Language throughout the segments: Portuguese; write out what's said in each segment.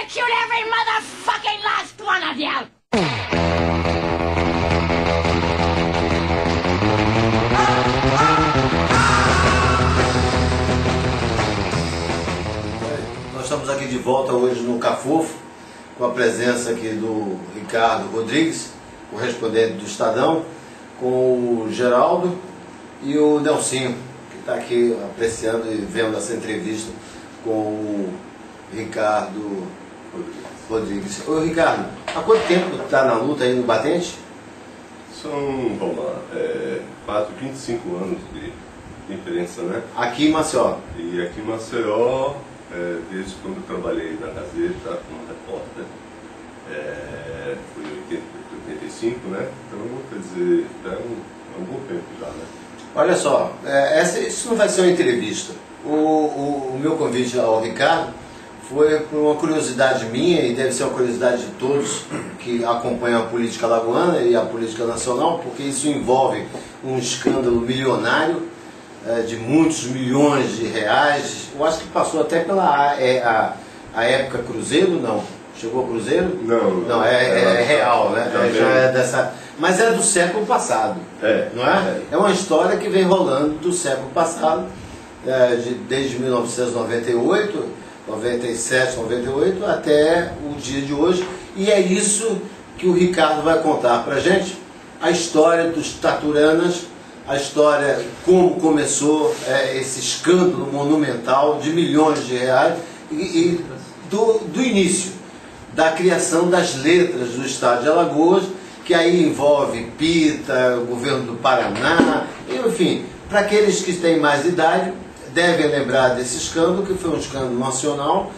execute every motherfucking last one of you! Nós estamos aqui de volta hoje no Cafofo, com a presença aqui do Ricardo Rodrigues, correspondente do Estadão, com o Geraldo e o Nelsinho, que está aqui apreciando e vendo essa entrevista com o Ricardo Rodrigues. Ô Ricardo, há quanto tempo está na luta aí no batente? São, vamos lá, quase 25 anos de imprensa, né? Aqui em Maceió. E aqui em Maceió, desde quando eu trabalhei na Gazeta como repórter, foi em 85, né? Então, quer dizer, é um bom tempo já, né? Olha só, isso não vai ser uma entrevista. O meu convite ao Ricardo foi por uma curiosidade minha, e deve ser uma curiosidade de todos que acompanham a política alagoana e a política nacional, porque isso envolve um escândalo milionário, de muitos milhões de reais. Eu acho que passou até pela a época Cruzeiro, não? Chegou a Cruzeiro? Não, é real, né? Já é dessa... Mas é do século passado, não é? É uma história que vem rolando do século passado, desde 1998, 97, 98, até o dia de hoje. E é isso que o Ricardo vai contar pra gente, a história dos Taturanas, a história, como começou esse escândalo monumental de milhões de reais, e do início, da criação das letras do Estado de Alagoas, que aí envolve PITA, o governo do Paraná, enfim, para aqueles que têm mais idade, devem lembrar desse escândalo, que foi um escândalo nacional,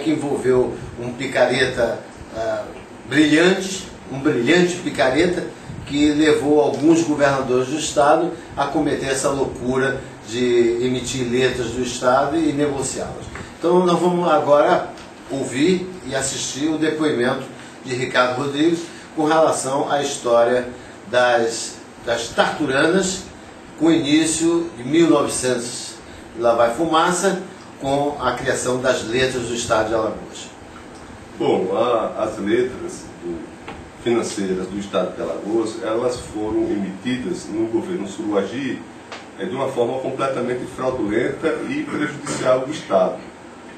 que envolveu um picareta brilhante, um brilhante picareta, que levou alguns governadores do Estado a cometer essa loucura de emitir letras do Estado e negociá-las. Então nós vamos agora ouvir e assistir o depoimento de Ricardo Rodrigues com relação à história das Taturanas, com início de 1900, lá vai fumaça, com a criação das letras do Estado de Alagoas. Bom, as letras financeiras do Estado de Alagoas, elas foram emitidas no governo Suruagi de uma forma completamente fraudulenta e prejudicial ao Estado.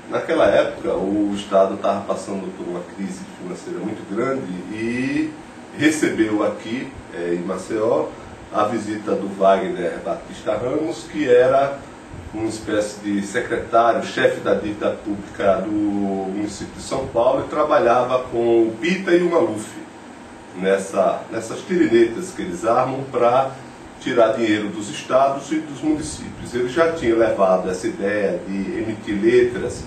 Naquela época, o Estado estava passando por uma crise financeira muito grande e recebeu aqui, em Maceió, a visita do Wagner Batista Ramos, que era uma espécie de secretário, chefe da dívida pública do município de São Paulo, e trabalhava com o PITA e o Maluf, nessas tirinetas que eles armam para tirar dinheiro dos estados e dos municípios. Ele já tinha levado essa ideia de emitir letras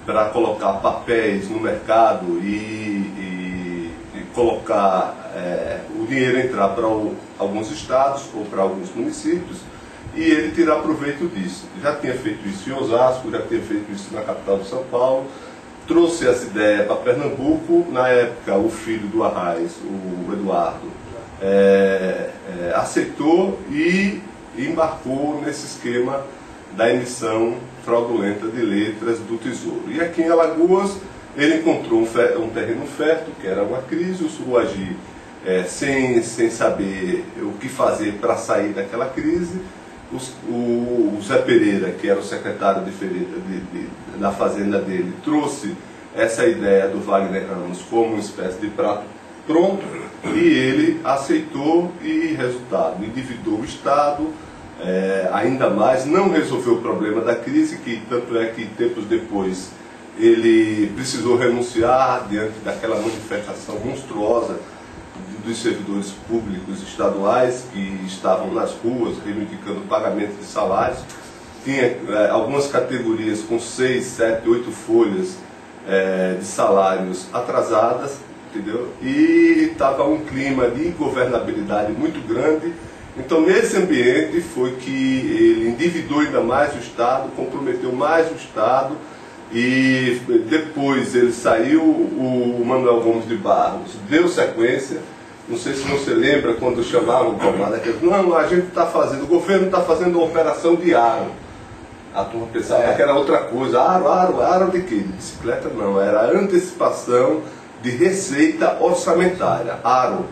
para colocar papéis no mercado e colocar o dinheiro entrar para alguns estados ou para alguns municípios, e ele tirar proveito disso. Já tinha feito isso em Osasco, já tinha feito isso na capital de São Paulo, trouxe essa ideia para Pernambuco. Na época, o filho do Arraes, o Eduardo, aceitou e embarcou nesse esquema da emissão fraudulenta de letras do Tesouro. E aqui em Alagoas, ele encontrou um terreno fértil, que era uma crise. O Suruagi, sem saber o que fazer para sair daquela crise, o Zé Pereira, que era o secretário da fazenda dele, trouxe essa ideia do Wagner Ramos como uma espécie de prato pronto, e ele aceitou, e resultado, endividou o Estado ainda mais, não resolveu o problema da crise, que tanto é que tempos depois ele precisou renunciar diante daquela manifestação monstruosa dos servidores públicos estaduais que estavam nas ruas reivindicando pagamento de salários. Tinha algumas categorias com 6, 7, 8 folhas de salários atrasadas, entendeu? E estava um clima de ingovernabilidade muito grande. Então, nesse ambiente foi que ele endividou ainda mais o Estado, comprometeu mais o Estado, e depois ele saiu, o Manuel Gomes de Barros deu sequência. Não sei se você lembra quando chamavam o Palmada, que não, a gente está fazendo, o governo está fazendo uma operação de ar. A turma pensava que era outra coisa. Aro de quê? De bicicleta não, era antecipação de receita orçamentária, aro.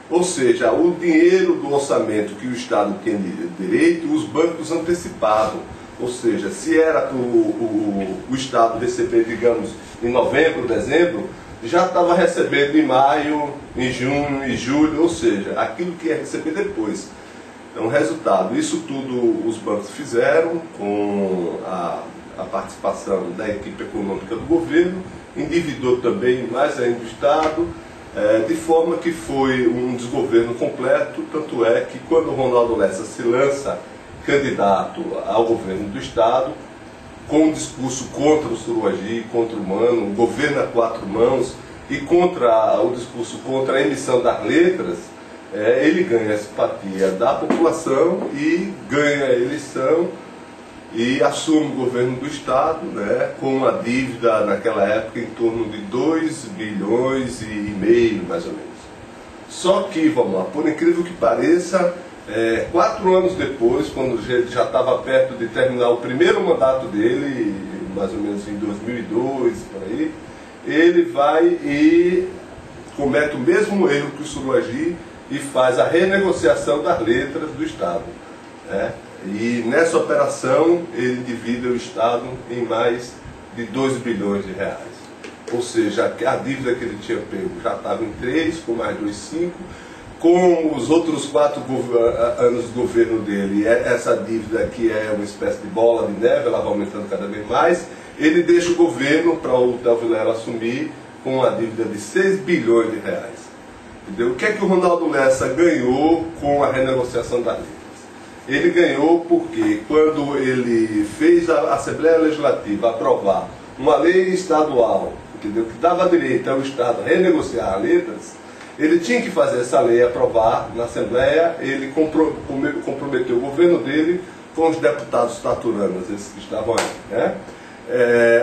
Ou seja, o dinheiro do orçamento que o Estado tinha direito, os bancos antecipavam. Ou seja, se era para o Estado receber, digamos, em novembro, dezembro, já estava recebendo em maio, em junho, em julho, ou seja, aquilo que ia receber depois. Então, resultado, isso tudo os bancos fizeram com a participação da equipe econômica do governo, endividou também mais ainda o Estado, de forma que foi um desgoverno completo, tanto é que quando o Ronaldo Lessa se lança candidato ao governo do Estado, com um discurso contra o Suruagi, contra o Mano, o governo a quatro mãos, e contra o discurso contra a emissão das letras, ele ganha a simpatia da população e ganha a eleição e assume o governo do Estado, né, com uma dívida naquela época em torno de 2,5 bilhões, mais ou menos. Só que, vamos lá, por incrível que pareça, 4 anos depois, quando ele já estava perto de terminar o primeiro mandato dele, mais ou menos em 2002, por aí, ele vai e comete o mesmo erro que o Suruagi e faz a renegociação das letras do Estado. E nessa operação ele endivida o Estado em mais de 2 bilhões de reais. Ou seja, a dívida que ele tinha pego já estava em 3, com mais 2,5. Com os outros 4 anos do governo dele, essa dívida que é uma espécie de bola de neve, ela vai aumentando cada vez mais. Ele deixa o governo para o Del Vilela assumir com uma dívida de 6 bilhões de reais. Entendeu? O que é que o Ronaldo Lessa ganhou com a renegociação das letras? Ele ganhou porque quando ele fez a Assembleia Legislativa aprovar uma lei estadual, entendeu, que dava direito ao Estado a renegociar as letras, ele tinha que fazer essa lei aprovar na Assembleia. Ele comprometeu o governo dele com os deputados taturanos, esses que estavam aí,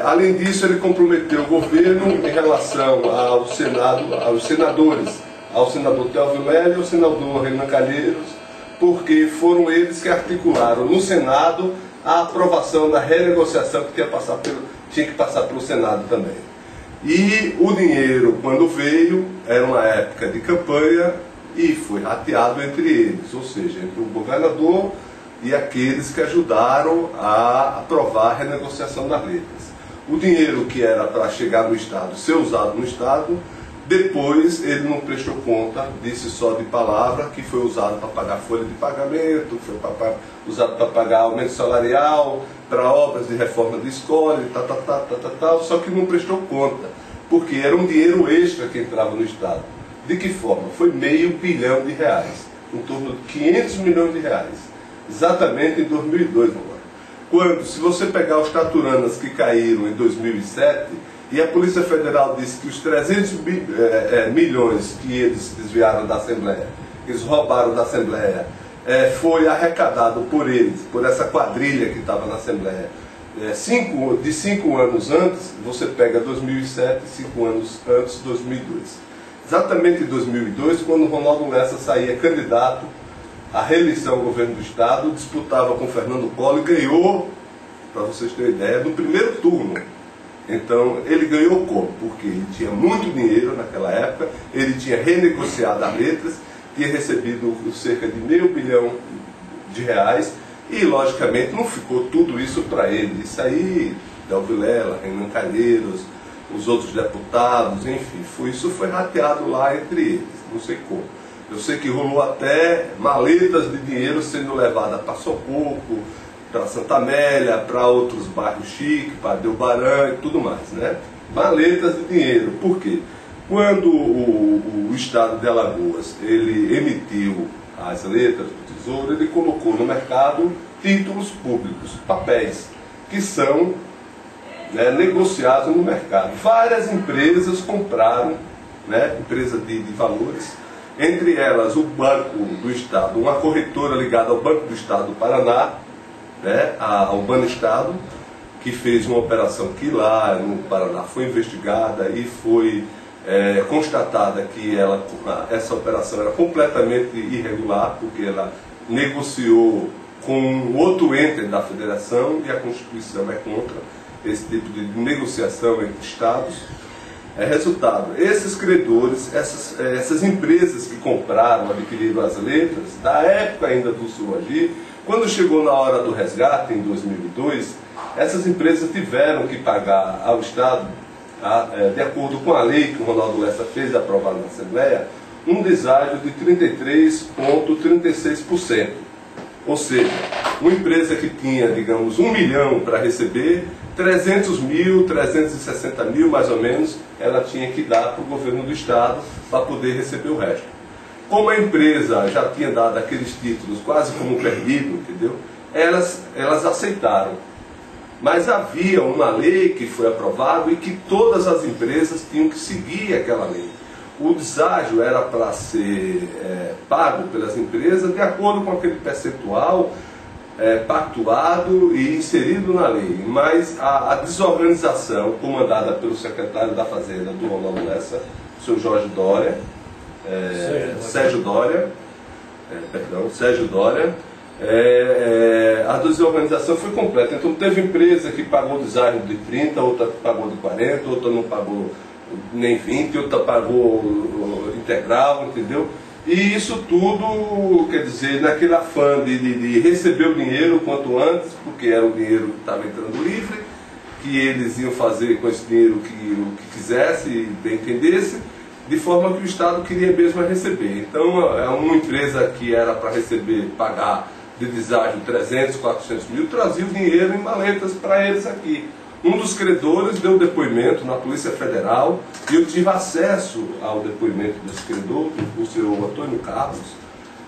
além disso, ele comprometeu o governo em relação ao Senado, aos senadores, ao senador Del Vilela e ao senador Renan Calheiros, porque foram eles que articularam no Senado a aprovação da renegociação que tinha que passar pelo Senado também. E o dinheiro, quando veio, era uma época de campanha e foi rateado entre eles, ou seja, entre o governador e aqueles que ajudaram a aprovar a renegociação das letras. O dinheiro que era para chegar no Estado, ser usado no Estado, depois ele não prestou conta, disse só de palavra, que foi usado para pagar folha de pagamento, foi usado para pagar aumento salarial, para obras de reforma de escola, e só que não prestou conta, porque era um dinheiro extra que entrava no Estado. De que forma? Foi R$500 milhão, em torno de 500 milhões de reais. Exatamente em 2002, agora. Quando, se você pegar os taturanas que caíram em 2007, e a Polícia Federal disse que os 300 milhões que eles desviaram da Assembleia, que eles roubaram da Assembleia, foi arrecadado por eles, por essa quadrilha que estava na Assembleia. De 5 anos antes, você pega 2007, 5 anos antes, 2002. Exatamente em 2002, quando o Ronaldo Lessa saía candidato à reeleição ao governo do Estado, disputava com Fernando Collor e ganhou, para vocês terem ideia, no primeiro turno. Então, ele ganhou como? Porque ele tinha muito dinheiro naquela época, ele tinha renegociado as letras, tinha recebido cerca de R$500 milhão e, logicamente, não ficou tudo isso para ele. Isso aí, Del Vilela, Renan Calheiros, os outros deputados, enfim, isso foi rateado lá entre eles, não sei como. Eu sei que rolou até maletas de dinheiro sendo levadas para Socorro, para Santa Amélia, para outros bairros chiques, para Delbaran e tudo mais, né? Maletas de dinheiro. Por quê? Quando o Estado de Alagoas ele emitiu as letras do Tesouro, ele colocou no mercado títulos públicos, papéis, que são negociados no mercado. Várias empresas compraram, empresas de valores, entre elas o Banco do Estado, uma corretora ligada ao Banco do Estado do Paraná, ao Banestado, que fez uma operação que lá no Paraná foi investigada e foi constatada que essa operação era completamente irregular, porque ela negociou com outro ente da federação, e a Constituição é contra esse tipo de negociação entre Estados. Resultado, esses credores, essas empresas que compraram, adquiriram as letras, da época ainda do Sul Agir, quando chegou na hora do resgate, em 2002, essas empresas tiveram que pagar ao Estado, de acordo com a lei que o Ronaldo Lessa fez e aprovado na Assembleia, um deságio de 33,36%. Ou seja, uma empresa que tinha, digamos, 1 milhão para receber, 300 mil, 360 mil mais ou menos, ela tinha que dar para o governo do Estado para poder receber o resto. Como a empresa já tinha dado aqueles títulos quase como perdido, entendeu? Elas aceitaram. Mas havia uma lei que foi aprovada e que todas as empresas tinham que seguir aquela lei. O deságio era para ser pago pelas empresas de acordo com aquele percentual pactuado e inserido na lei. Mas a desorganização, comandada pelo secretário da Fazenda do Ronaldo Lessa, o senhor Sérgio Dória, a desorganização foi completa. Então teve empresa que pagou deságio de 30%, outra que pagou de 40%, outra não pagou nem 20%, outra pagou integral, entendeu? E isso tudo, quer dizer, naquele afã de receber o dinheiro quanto antes, porque era o dinheiro que estava entrando livre, que eles iam fazer com esse dinheiro o que quisesse e bem entendesse, de forma que o Estado queria mesmo receber. Então, uma empresa que era para receber, pagar de deságio 300, 400 mil, trazia o dinheiro em maletas para eles aqui. Um dos credores deu depoimento na Polícia Federal e eu tive acesso ao depoimento desse credor, o senhor Antônio Carlos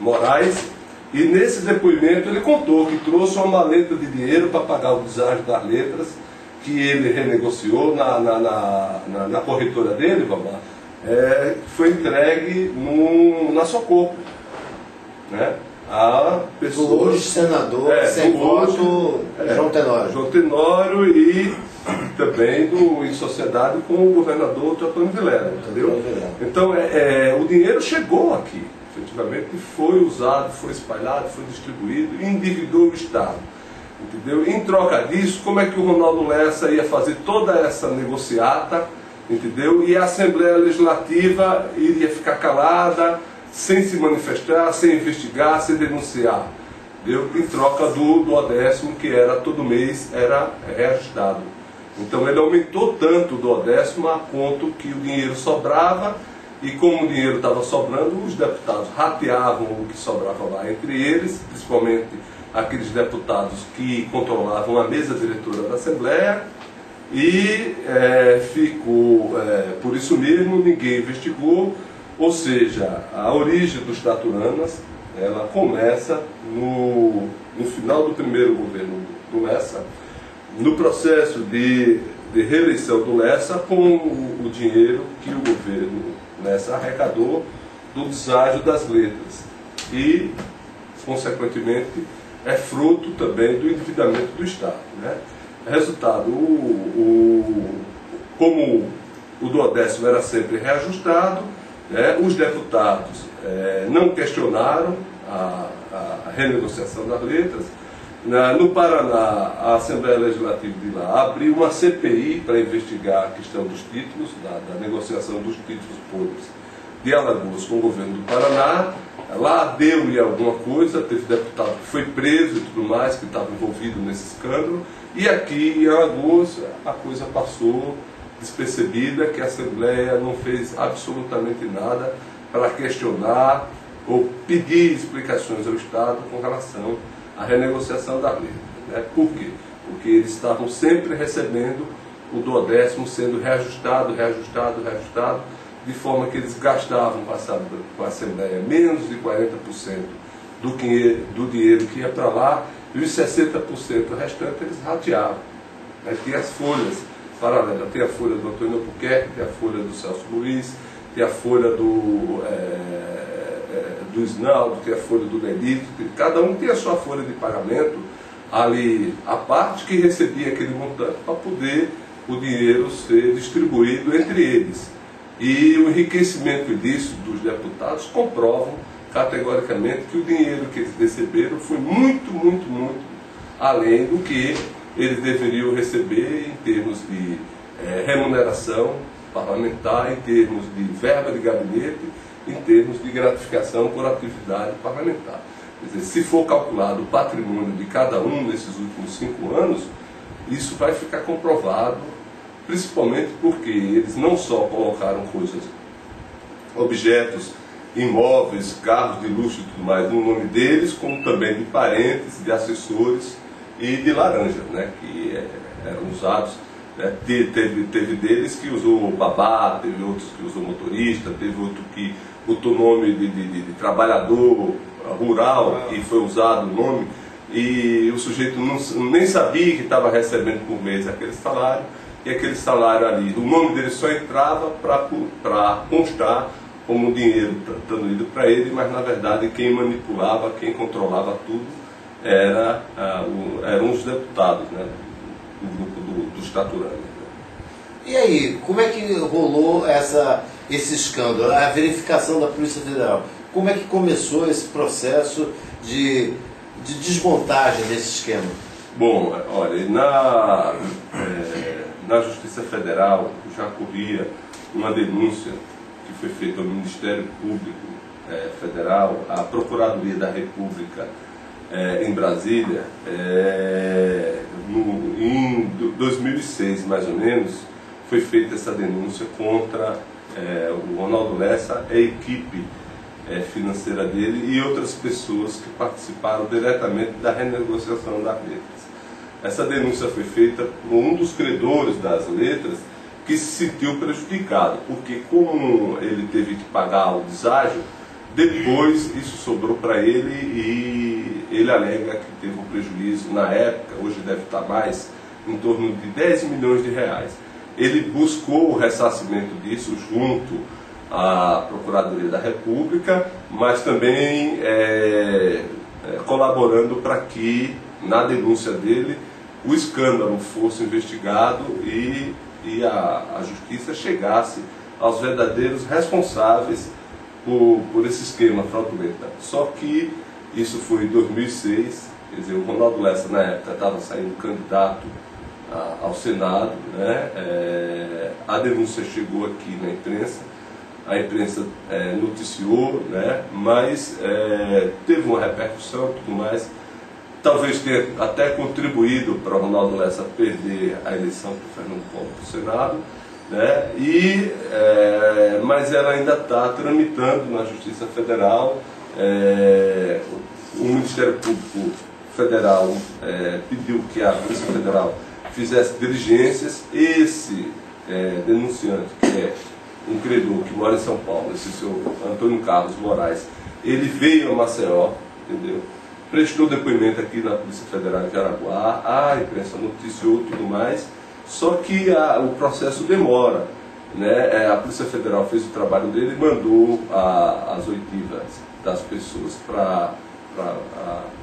Moraes, e nesse depoimento ele contou que trouxe uma maleta de dinheiro para pagar o deságio das letras, que ele renegociou na corretora dele, foi entregue na Socorro, né? A pessoa, hoje senador, sem voto, João Tenório. João Tenório, e também em sociedade com o governador Teotônio Vilela, entendeu? Então o dinheiro chegou aqui, efetivamente foi usado, foi espalhado, foi distribuído e endividou o Estado, entendeu? Em troca disso, como é que o Ronaldo Lessa ia fazer toda essa negociata, entendeu? E a Assembleia Legislativa iria ficar calada, sem se manifestar, sem investigar, sem denunciar, entendeu? Em troca do 10º, que era todo mês, era reajustado. Então ele aumentou tanto o 10º a ponto que o dinheiro sobrava, e como o dinheiro estava sobrando, os deputados rateavam o que sobrava lá entre eles, principalmente aqueles deputados que controlavam a mesa diretora da Assembleia, e ficou, por isso mesmo, ninguém investigou. Ou seja, a origem dos Taturanas, ela começa no final do primeiro governo do Lessa, no processo de reeleição do Lessa, com o dinheiro que o governo Lessa arrecadou do deságio das letras. E, consequentemente, é fruto também do endividamento do Estado, né? Resultado, como o 10º era sempre reajustado, os deputados não questionaram a renegociação das letras. No Paraná, a Assembleia Legislativa de lá abriu uma CPI para investigar a questão dos títulos, da negociação dos títulos podres de Alagoas com o governo do Paraná. Lá deu-lhe alguma coisa, teve deputado que foi preso e tudo mais, que estava envolvido nesse escândalo. E aqui em Alagoas a coisa passou despercebida, que a Assembleia não fez absolutamente nada para questionar ou pedir explicações ao Estado com relação à renegociação da lei, né? Por quê? Porque eles estavam sempre recebendo o 10º sendo reajustado, de forma que eles gastavam com a Assembleia menos de 40% do dinheiro que ia para lá, e os 60% restante eles rateavam, né? Tinha as folhas paralela, tem a folha do Antônio Albuquerque, tem a folha do Celso Luiz, tem a folha do Isnaldo, tem a folha do Nelito, cada um tem a sua folha de pagamento ali, a parte que recebia aquele montante para poder o dinheiro ser distribuído entre eles. E o enriquecimento disso dos deputados comprovam categoricamente que o dinheiro que eles receberam foi muito, muito, muito além do que eles deveriam receber em termos de remuneração parlamentar, em termos de verba de gabinete, em termos de gratificação por atividade parlamentar. Quer dizer, se for calculado o patrimônio de cada um nesses últimos 5 anos, isso vai ficar comprovado, principalmente porque eles não só colocaram coisas, objetos, imóveis, carros de luxo e tudo mais no nome deles, como também de parentes, de assessores e de laranjas, né, que eram usados. Né, teve deles que usou babá, teve outros que usou motorista, teve outro que botou nome de trabalhador rural, que foi usado o nome, e o sujeito nem sabia que estava recebendo por mês aquele salário, e aquele salário ali, o nome dele só entrava para constar como dinheiro estando indo para ele, mas na verdade quem manipulava, quem controlava tudo eram os deputados, né, do grupo dos Taturana. E aí, como é que rolou esse escândalo, a verificação da Polícia Federal? Como é que começou esse processo de desmontagem desse esquema? Bom, olha, na Justiça Federal já corria uma denúncia que foi feita ao Ministério Público Federal, à Procuradoria da República em Brasília, em 2006, mais ou menos, foi feita essa denúncia contra o Ronaldo Lessa, a equipe financeira dele e outras pessoas que participaram diretamente da renegociação das letras. Essa denúncia foi feita por um dos credores das letras que se sentiu prejudicado, porque como ele teve que pagar o deságio, depois isso sobrou para ele e ele alega que teve um prejuízo na época, hoje deve estar mais, em torno de 10 milhões de reais. Ele buscou o ressarcimento disso junto à Procuradoria da República, mas também colaborando para que, na denúncia dele, o escândalo fosse investigado e a Justiça chegasse aos verdadeiros responsáveis por esse esquema fraudulento. Só que isso foi em 2006, quer dizer, o Ronaldo Lessa na época estava saindo candidato ao Senado, né? A denúncia chegou aqui na imprensa, a imprensa noticiou, né? Mas teve uma repercussão e tudo mais, talvez tenha até contribuído para o Ronaldo Lessa perder a eleição para o Fernando Collor para o Senado, né? Mas ela ainda está tramitando na Justiça Federal. O Ministério Público Federal pediu que a Polícia Federal fizesse diligências. Esse denunciante, que é um credor que mora em São Paulo, esse senhor Antônio Carlos Moraes, ele veio a Maceió, entendeu? Prestou depoimento aqui na Polícia Federal de Araguá, a imprensa noticiou tudo mais, só que o processo demora, né? A Polícia Federal fez o trabalho dele e mandou as oitivas das pessoas para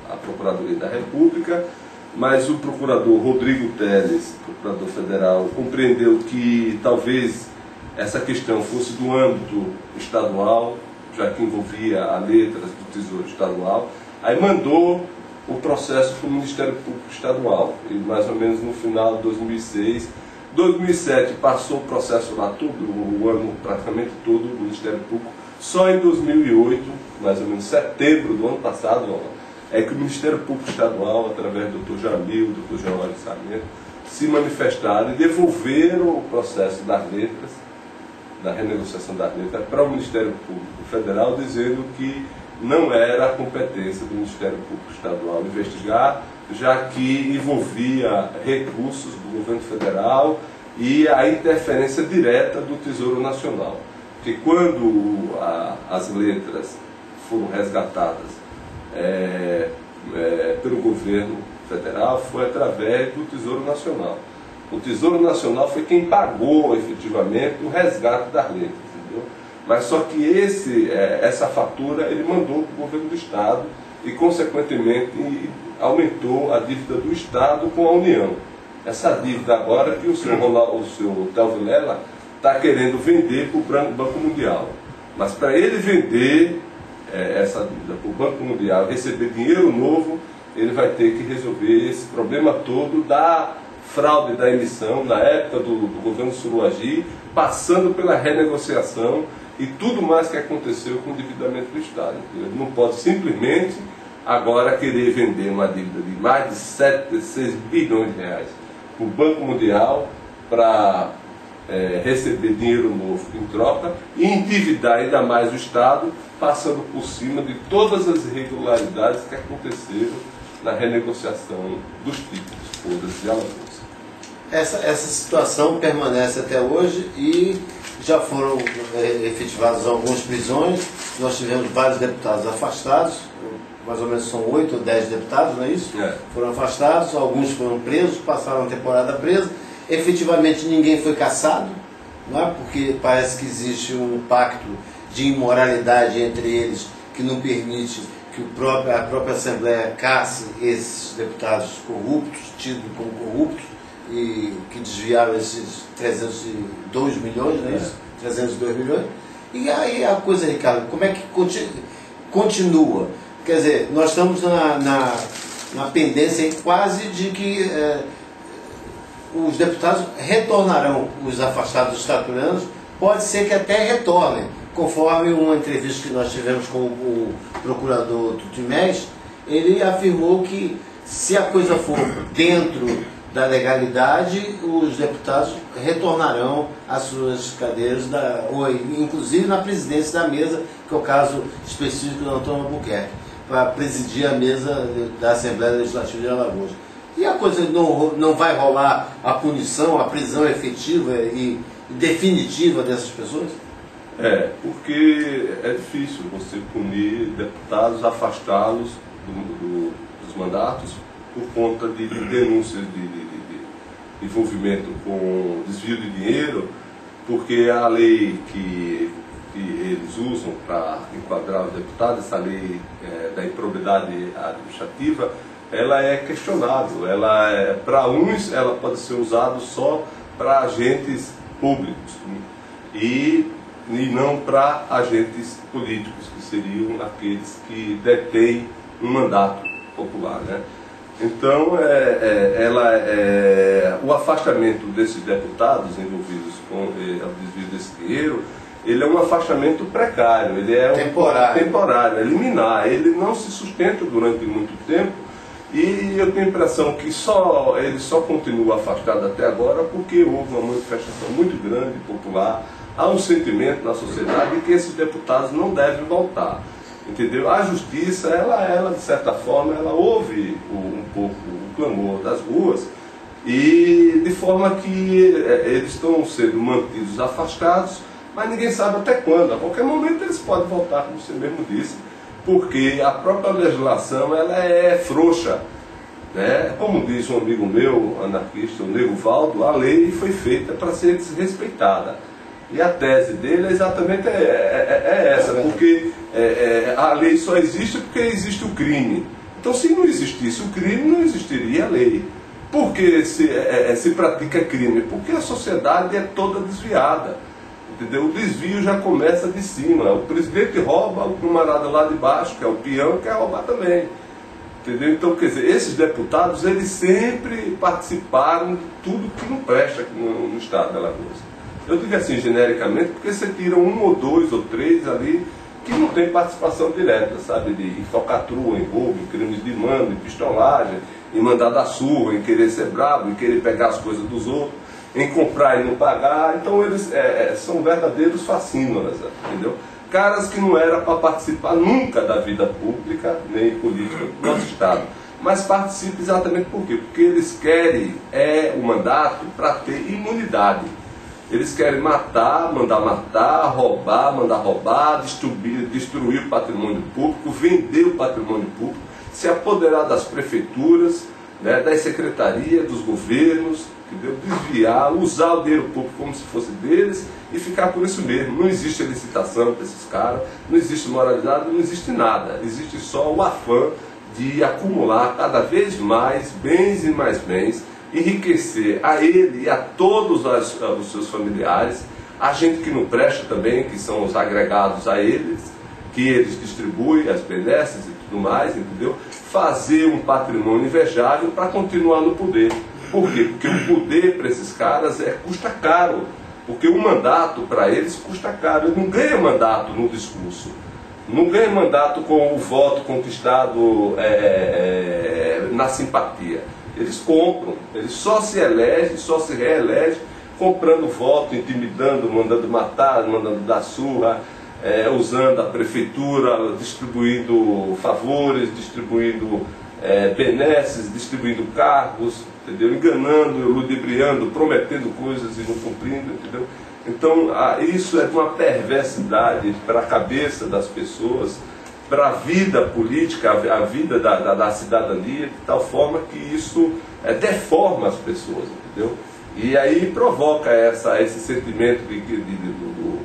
a Procuradoria da República, mas o procurador Rodrigo Teles, procurador federal, compreendeu que talvez essa questão fosse do âmbito estadual, já que envolvia a letras do Tesouro Estadual, aí mandou o processo para o Ministério Público Estadual, e mais ou menos no final de 2006, 2007 passou o processo lá todo, o ano praticamente todo do Ministério Público, só em 2008, mais ou menos setembro do ano passado, é que o Ministério Público Estadual, através do Dr. Jamil, do Dr. Jean Sarmento, se manifestaram e devolveram o processo das letras, da renegociação das letras, para o Ministério Público Federal, dizendo que não era a competência do Ministério Público Estadual investigar, já que envolvia recursos do governo federal e a interferência direta do Tesouro Nacional. Porque quando as letras foram resgatadas pelo governo federal, foi através do Tesouro Nacional. O Tesouro Nacional foi quem pagou efetivamente o resgate das letras, entendeu? Mas só que essa fatura ele mandou para o governo do Estado e, consequentemente, aumentou a dívida do Estado com a União. Essa dívida agora que o senhor Théo Vilela está querendo vender para o Banco Mundial. Mas para ele vender essa dívida para o Banco Mundial, receber dinheiro novo, ele vai ter que resolver esse problema todo da fraude da emissão na época do governo Suruagi, passando pela renegociação e tudo mais que aconteceu com o endividamento do Estado. Ele não pode simplesmente agora querer vender uma dívida de mais de 6 bilhões de reais para o Banco Mundial para receber dinheiro novo em troca e endividar ainda mais o Estado, passando por cima de todas as irregularidades que aconteceram na renegociação dos títulos Foda-se de Alagoas. Essa situação permanece até hoje e já foram efetivadas algumas prisões. Nós tivemos vários deputados afastados, mais ou menos são 8 ou 10 deputados, não é isso? Foram afastados, alguns foram presos, passaram a temporada presa. Efetivamente ninguém foi cassado, não é? Porque parece que existe um pacto de imoralidade entre eles que não permite que a própria Assembleia casse esses deputados corruptos, tidos como corruptos, e que desviaram esses 302 milhões, não é isso? 302 milhões. E aí a coisa, Ricardo, como é que continua? Quer dizer, nós estamos na pendência aí quase de que os deputados retornarão, os afastados estatorianos, pode ser que até retornem, conforme uma entrevista que nós tivemos com o procurador Tutimés. Ele afirmou que se a coisa for dentro da legalidade, os deputados retornarão às suas cadeiras, inclusive na presidência da mesa, que é o caso específico do Antônio Albuquerque, para presidir a mesa da Assembleia Legislativa de Alagoas. E a coisa não vai rolar a punição, a prisão efetiva e definitiva dessas pessoas? Porque é difícil você punir deputados, afastá-los dos mandatos por conta de denúncias de envolvimento com desvio de dinheiro, porque a lei que eles usam para enquadrar os deputados, essa lei da improbidade administrativa, ela é questionável. Para uns, ela pode ser usada só para agentes públicos e não para agentes políticos, que seriam aqueles que detêm um mandato popular, né? Então, o afastamento desses deputados envolvidos com o desvio desse dinheiro, ele é um afastamento precário, ele é temporário, é liminar, ele não se sustenta durante muito tempo. E eu tenho a impressão que ele só continua afastado até agora porque houve uma manifestação muito grande, popular. Há um sentimento na sociedade de que esses deputados não devem voltar. Entendeu? A justiça, ela de certa forma, ela ouve um pouco o clamor das ruas, e de forma que eles estão sendo mantidos afastados, mas ninguém sabe até quando. A qualquer momento eles podem voltar, como você mesmo disse, porque a própria legislação ela é frouxa, né? Como diz um amigo meu, anarquista, o Nego Valdo, a lei foi feita para ser desrespeitada. E a tese dele é exatamente essa, porque a lei só existe porque existe o crime. Então, se não existisse o crime, não existiria a lei. Por que se pratica crime? Porque a sociedade é toda desviada. Entendeu? O desvio já começa de cima. O presidente rouba, o camarada lá de baixo, que é o peão, quer roubar também. Entendeu? Então, quer dizer, esses deputados, eles sempre participaram de tudo que não presta aqui no estado de Alagoas. Eu digo assim genericamente porque você tira 1 ou 2 ou 3 ali que não tem participação direta, sabe? Em falcatrua, em roubo, em crimes de mando, em pistolagem, em mandar dar surra, em querer ser bravo, em querer pegar as coisas dos outros, em comprar e não pagar. Então eles são verdadeiros facínoras, entendeu? Caras que não era para participar nunca da vida pública nem política do nosso Estado. Mas participam exatamente por quê? Porque eles querem o mandato para ter imunidade. Eles querem matar, mandar matar, roubar, mandar roubar, destruir o patrimônio público, vender o patrimônio público, se apoderar das prefeituras, né, das secretarias, dos governos, entendeu? Desviar, usar o dinheiro público como se fosse deles e ficar por isso mesmo. Não existe licitação para esses caras, não existe moralidade, não existe nada. Existe só o afã de acumular cada vez mais bens e mais bens, enriquecer a ele e a todos os seus familiares, a gente que não presta também, que são os agregados a eles, que eles distribuem, as benesses e tudo mais, entendeu? Fazer um patrimônio invejável para continuar no poder. Por quê? Porque o poder para esses caras custa caro. Porque o mandato para eles custa caro. Ele não ganha mandato no discurso. Não ganha mandato com o voto conquistado na simpatia. Eles compram. Eles só se elegem, só se reelegem comprando voto, intimidando, mandando matar, mandando dar surra, usando a prefeitura, distribuindo favores, distribuindo benesses, distribuindo cargos, entendeu? Enganando, ludibriando, prometendo coisas e não cumprindo, entendeu? Então, isso é de uma perversidade para a cabeça das pessoas, para a vida política, a vida da cidadania, de tal forma que isso deforma as pessoas, entendeu? E aí provoca esse sentimento do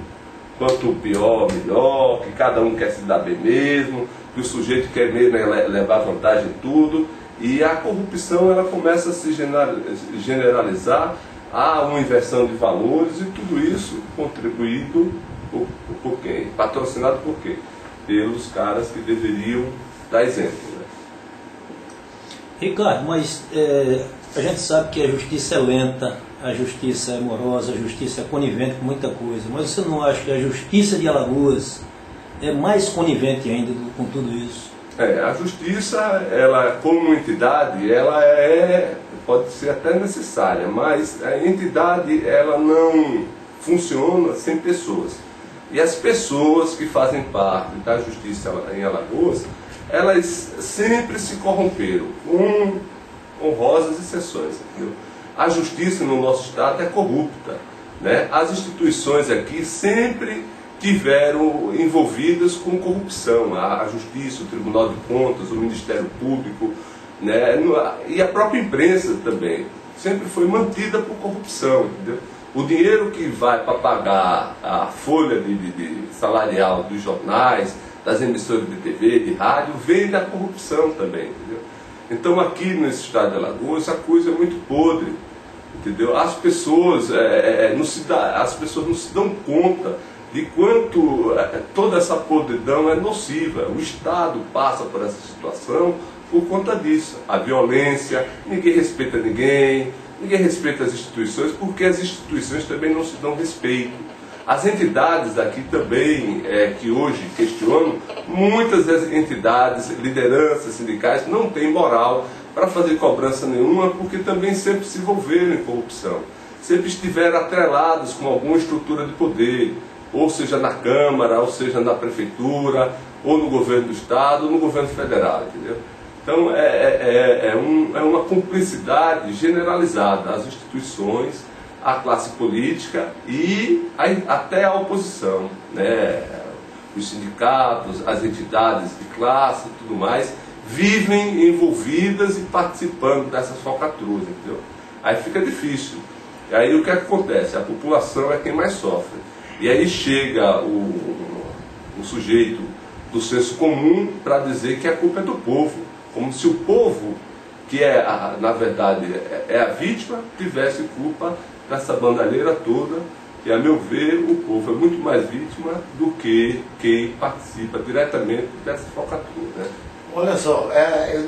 quanto pior, melhor, que cada um quer se dar bem mesmo, que o sujeito quer mesmo levar vantagem em tudo, e a corrupção ela começa a se generalizar, há uma inversão de valores, e tudo isso contribuído por quem? Patrocinado por quem? Pelos caras que deveriam dar exemplo. Né? Ricardo, mas a gente sabe que a justiça é lenta, a justiça é morosa, a justiça é conivente com muita coisa, mas você não acha que a justiça de Alagoas é mais conivente ainda com tudo isso? A justiça, ela como entidade, ela pode ser até necessária, mas a entidade ela não funciona sem pessoas. E as pessoas que fazem parte da justiça em Alagoas, elas sempre se corromperam, com honrosas exceções, entendeu? A justiça no nosso estado é corrupta, né? As instituições aqui sempre tiveram envolvidas com corrupção, a Justiça, o Tribunal de Contas, o Ministério Público, né? E a própria imprensa também, sempre foi mantida por corrupção, entendeu? O dinheiro que vai para pagar a folha de salarial dos jornais, das emissoras de TV, de rádio, vem da corrupção também, entendeu? Então aqui nesse estado de Alagoas a coisa é muito podre, entendeu? As pessoas não se dão conta de quanto toda essa podridão é nociva. O Estado passa por essa situação por conta disso. A violência, ninguém respeita ninguém respeita as instituições, porque as instituições também não se dão respeito. As entidades aqui também, que hoje questionam, muitas das entidades, lideranças sindicais, não têm moral para fazer cobrança nenhuma, porque também sempre se envolveram em corrupção. Sempre estiveram atrelados com alguma estrutura de poder, ou seja na Câmara, ou seja na Prefeitura, ou no governo do Estado, ou no governo federal, entendeu? Então é uma cumplicidade generalizada às instituições, à classe política e até à oposição, né? Os sindicatos, as entidades de classe e tudo mais, vivem envolvidas e participando dessas falcatruas, entendeu? Aí fica difícil. E aí o que acontece? A população é quem mais sofre. E aí chega o sujeito do senso comum para dizer que a culpa é do povo. Como se o povo, que na verdade é a vítima, tivesse culpa dessa bandalheira toda. E a meu ver, o povo é muito mais vítima do que quem participa diretamente dessa falcatrua, né? Olha só,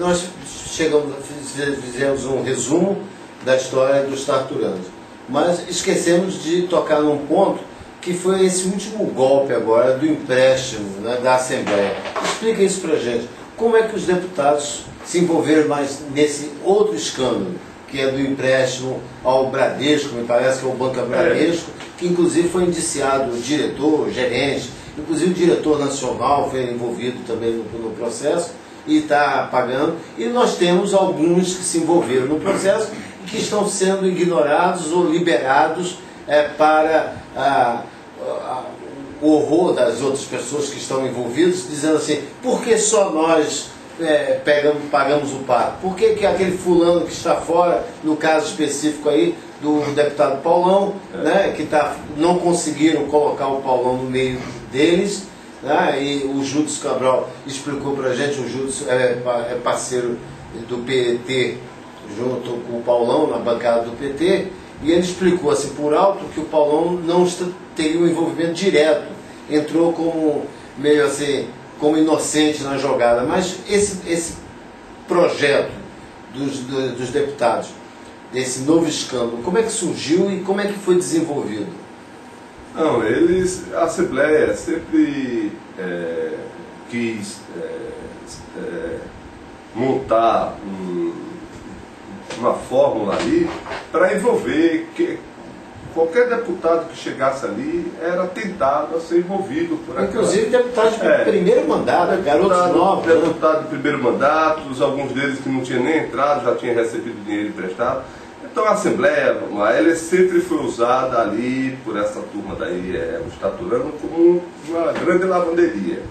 nós fizemos um resumo da história dos Tarturanos, mas esquecemos de tocar num ponto que foi esse último golpe agora do empréstimo, né, da Assembleia. Explica isso pra gente. Como é que os deputados se envolveram mais nesse outro escândalo, que é do empréstimo ao Bradesco, me parece que é o Banco Bradesco, que inclusive foi indiciado o diretor, o gerente, inclusive o diretor nacional foi envolvido também no processo e está pagando. E nós temos alguns que se envolveram no processo e que estão sendo ignorados ou liberados para o horror das outras pessoas que estão envolvidas, dizendo assim, por que só nós pagamos o pato? Por que aquele fulano que está fora, no caso específico aí do deputado Paulão, né, que não conseguiram colocar o Paulão no meio deles, né, e o Júdice Cabral explicou para a gente, o Júdice é parceiro do PT junto com o Paulão na bancada do PT, e ele explicou assim por alto que o Paulão não teria um envolvimento direto, entrou como meio assim, como inocente na jogada, mas esse projeto dos deputados, desse novo escândalo, como é que surgiu e como é que foi desenvolvido? Não, a Assembleia sempre quis montar uma fórmula ali para envolver qualquer deputado que chegasse ali era tentado a ser envolvido por aquela... Inclusive deputados de primeiro mandato, garotos novos. Deputados de primeiro mandato, alguns deles que não tinham nem entrado, já tinham recebido dinheiro emprestado. Então a Assembleia, ela sempre foi usada ali por essa turma daí, os taturano, como uma grande lavanderia.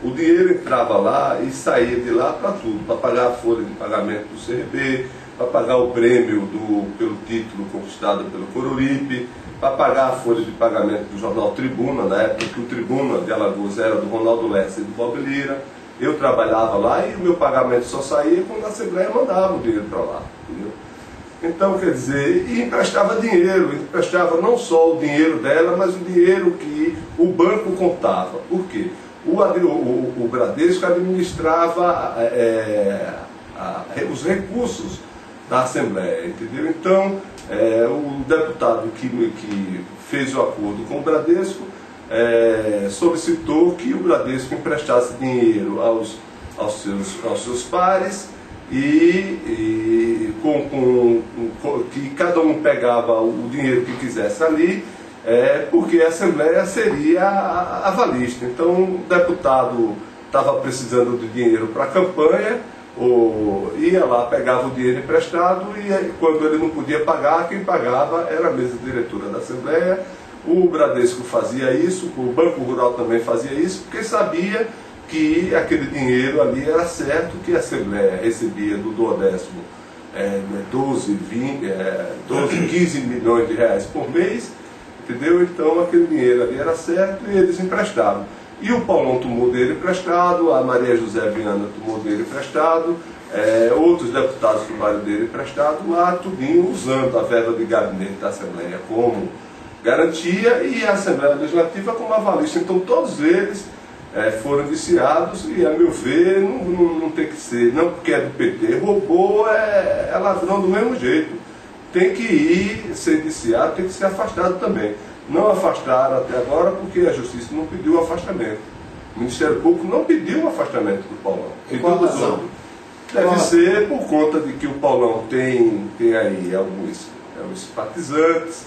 O dinheiro entrava lá e saía de lá para tudo, para pagar a folha de pagamento do CRB, para pagar o prêmio pelo título conquistado pelo Coruripe, para pagar a folha de pagamento do jornal Tribuna, na época que o Tribuna de Alagoas era do Ronaldo Lessa e do Bob Lira. Eu trabalhava lá e o meu pagamento só saía quando a Assembleia mandava o dinheiro para lá. Entendeu? Então, quer dizer, e emprestava dinheiro, emprestava não só o dinheiro dela, mas o dinheiro que o banco contava. Por quê? O Bradesco administrava os recursos da Assembleia, entendeu? Então, o deputado que fez o acordo com o Bradesco solicitou que o Bradesco emprestasse dinheiro aos seus pares e que cada um pegava o dinheiro que quisesse ali, porque a Assembleia seria avalista. Então, o deputado estava precisando de dinheiro para a campanha, ia lá, pegava o dinheiro emprestado e quando ele não podia pagar, quem pagava era a mesa diretora da Assembleia. O Bradesco fazia isso, o Banco Rural também fazia isso, porque sabia que aquele dinheiro ali era certo, que a Assembleia recebia do duodécimo 12, 15 milhões de reais por mês, entendeu? Então aquele dinheiro ali era certo e eles emprestavam. E o Paulão tomou dele emprestado, a Maria José Viana tomou dele emprestado, outros deputados tomaram dele emprestado, lá tudinho usando a verba de gabinete da Assembleia como garantia e a Assembleia Legislativa como avalista. Então todos eles foram viciados e, a meu ver, não tem que ser, não porque é do PT, roubou é ladrão do mesmo jeito. Tem que ser viciado, tem que ser afastado também. Não afastaram até agora porque a Justiça não pediu o afastamento. O Ministério Público não pediu o afastamento do Paulão. E qual a razão? Deve ser por conta de que o Paulão tem aí alguns simpatizantes,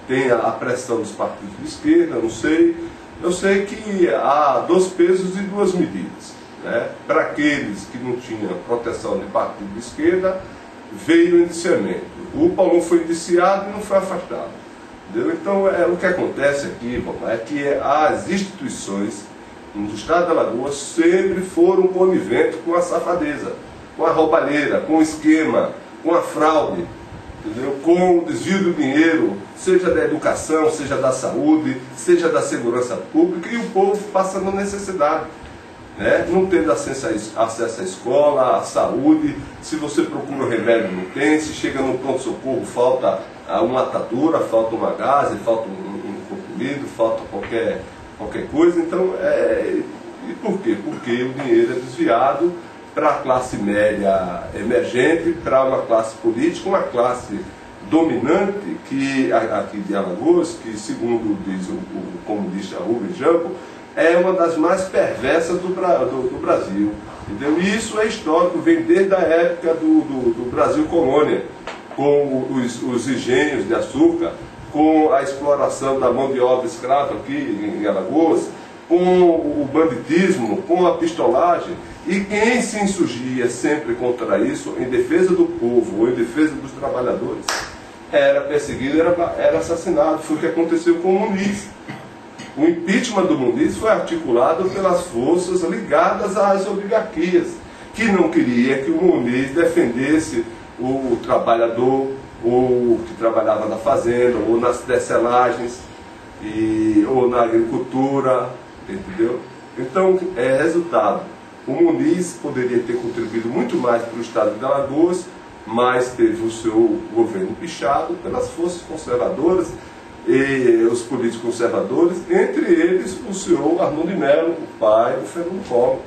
tem a pressão dos partidos de esquerda, não sei. Eu sei que há 2 pesos e 2 medidas. Né? Para aqueles que não tinham proteção de partido de esquerda, veio o indiciamento. O Paulão foi indiciado e não foi afastado. Entendeu? Então, o que acontece aqui, é que as instituições no estado de Alagoas sempre foram coniventes com a safadeza, com a roubalheira, com o esquema, com a fraude, entendeu? Com o desvio do dinheiro, seja da educação, seja da saúde, seja da segurança pública, e o povo passando necessidade. Né? Não tendo acesso à escola, à saúde, se você procura um remédio não tem, se chega no pronto-socorro falta uma atadura, falta uma gase, falta um comprimido, falta qualquer coisa. Então, e por quê? Porque o dinheiro é desviado para a classe média emergente, para uma classe política, uma classe dominante que aqui de Alagoas, que segundo diz o comunista Rubens Jampo, é uma das mais perversas do Brasil. Entendeu? E isso é histórico, vem desde a época do Brasil colônia, com os engenhos de açúcar, com a exploração da mão de obra escrava aqui em Alagoas, com o banditismo, com a pistolagem. E quem se insurgia sempre contra isso, em defesa do povo ou em defesa dos trabalhadores, era perseguido, era assassinado. Foi o que aconteceu com o Muniz. O impeachment do Muniz foi articulado pelas forças ligadas às oligarquias, que não queria que o Muniz defendesse o trabalhador, ou que trabalhava na fazenda, ou nas tecelagens, ou na agricultura, entendeu? Então, resultado, o Muniz poderia ter contribuído muito mais para o estado de Alagoas, mas teve o seu governo pichado pelas forças conservadoras e os políticos conservadores, entre eles o senhor Arnoldo de Melo, o pai do Fernando Collor,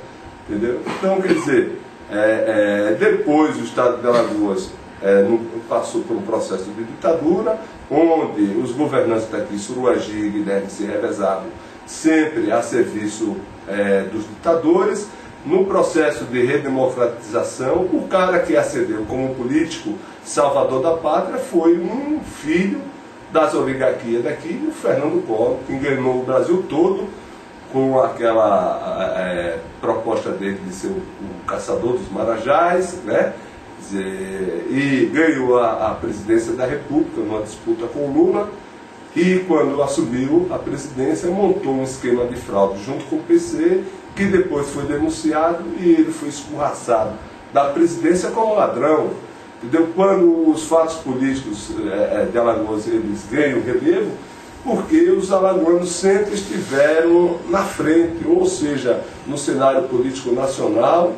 entendeu? Então, quer dizer, depois o Estado de Alagoas passou por um processo de ditadura, onde os governantes daqui, Suruagi e Guilherme, se revezavam sempre a serviço dos ditadores. No processo de redemocratização, o cara que ascendeu como político salvador da pátria foi um filho das oligarquias daqui, o Fernando Collor, que enganou o Brasil todo com aquela proposta dele de ser o caçador dos marajás, né? E ganhou a presidência da República numa disputa com o Lula, e quando assumiu a presidência montou um esquema de fraude junto com o PC, que depois foi denunciado e ele foi escorraçado da presidência como ladrão. Entendeu? Quando os fatos políticos de Alagoas eles ganham relevo, porque os alagoanos sempre estiveram na frente, ou seja, no cenário político nacional,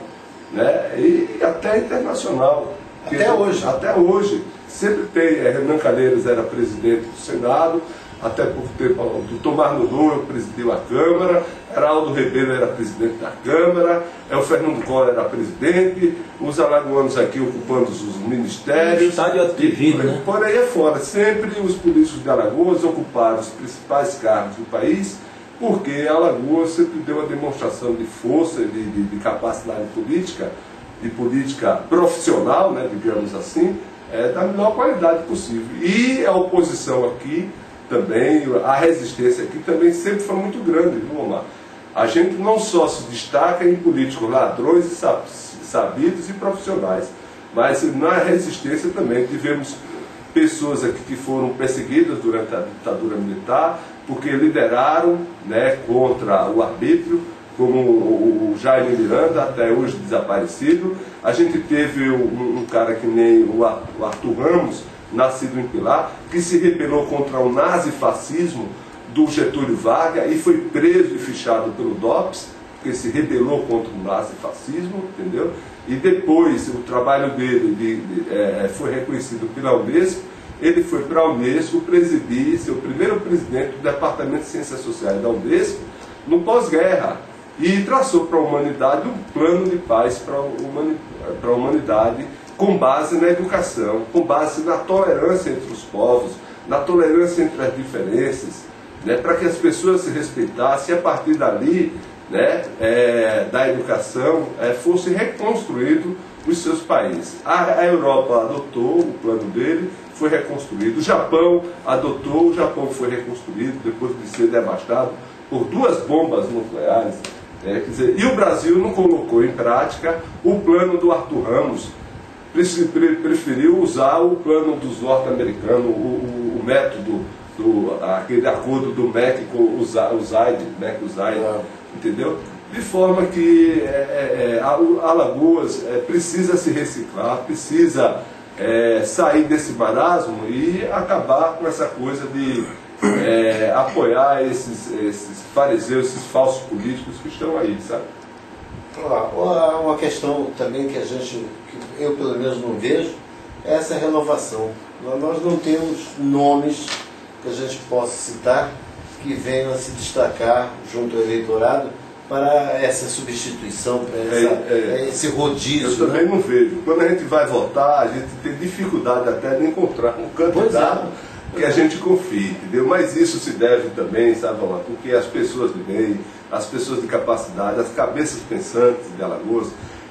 né, e até internacional. Até hoje. Até hoje. Sempre tem. Renan Calheiros era presidente do Senado, até por tempo o Tomás Nuno presidiu a Câmara, Heraldo Rebelo era presidente da Câmara, o Fernando Collor era presidente, os alagoanos aqui ocupando os ministérios. Estádio ativido, né? Por aí afora, sempre os políticos de Alagoas ocuparam os principais cargos do país, porque Alagoas sempre deu uma demonstração de força, de capacidade política, de política profissional, né, digamos assim, da melhor qualidade possível. E a oposição aqui também, a resistência aqui também sempre foi muito grande, viu, Omar? A gente não só se destaca em políticos ladrões e sabidos e profissionais, mas na resistência também tivemos pessoas aqui que foram perseguidas durante a ditadura militar, porque lideraram, né, contra o arbítrio, como o Jaime Miranda, até hoje desaparecido. A gente teve um cara que nem o Arthur Ramos, nascido em Pilar, que se rebelou contra o nazifascismo do Getúlio Vargas e foi preso e fichado pelo DOPS, porque se rebelou contra o nazifascismo, entendeu? E depois o trabalho dele foi reconhecido pela Unesco. Ele foi para a Unesco presidir, ser o primeiro presidente do Departamento de Ciências Sociais da Unesco no pós-guerra, e traçou para a humanidade um plano de paz para a humanidade, com base na educação, com base na tolerância entre os povos, na tolerância entre as diferenças, né, para que as pessoas se respeitassem, e a partir dali, né, da educação, fosse reconstruído os seus países. A Europa adotou o plano dele, foi reconstruído. O Japão adotou, o Japão foi reconstruído depois de ser devastado por 2 bombas nucleares. Quer dizer, e o Brasil não colocou em prática o plano do Arthur Ramos, preferiu usar o plano dos norte-americanos, o método, aquele acordo do MEC com o Zaid, entendeu? De forma que Alagoas precisa se reciclar, precisa sair desse marasmo e acabar com essa coisa de apoiar esses fariseus, esses falsos políticos que estão aí, sabe? Uma questão também que eu pelo menos não vejo, é essa renovação. Nós não temos nomes que a gente possa citar que venham a se destacar junto ao eleitorado para essa substituição, para esse rodízio. Eu também não vejo. Quando a gente vai votar, a gente tem dificuldade até de encontrar um candidato que a gente confie, entendeu? Mas isso se deve também, sabe, porque as pessoas de bem, as pessoas de capacidade, as cabeças pensantes de Alagoas,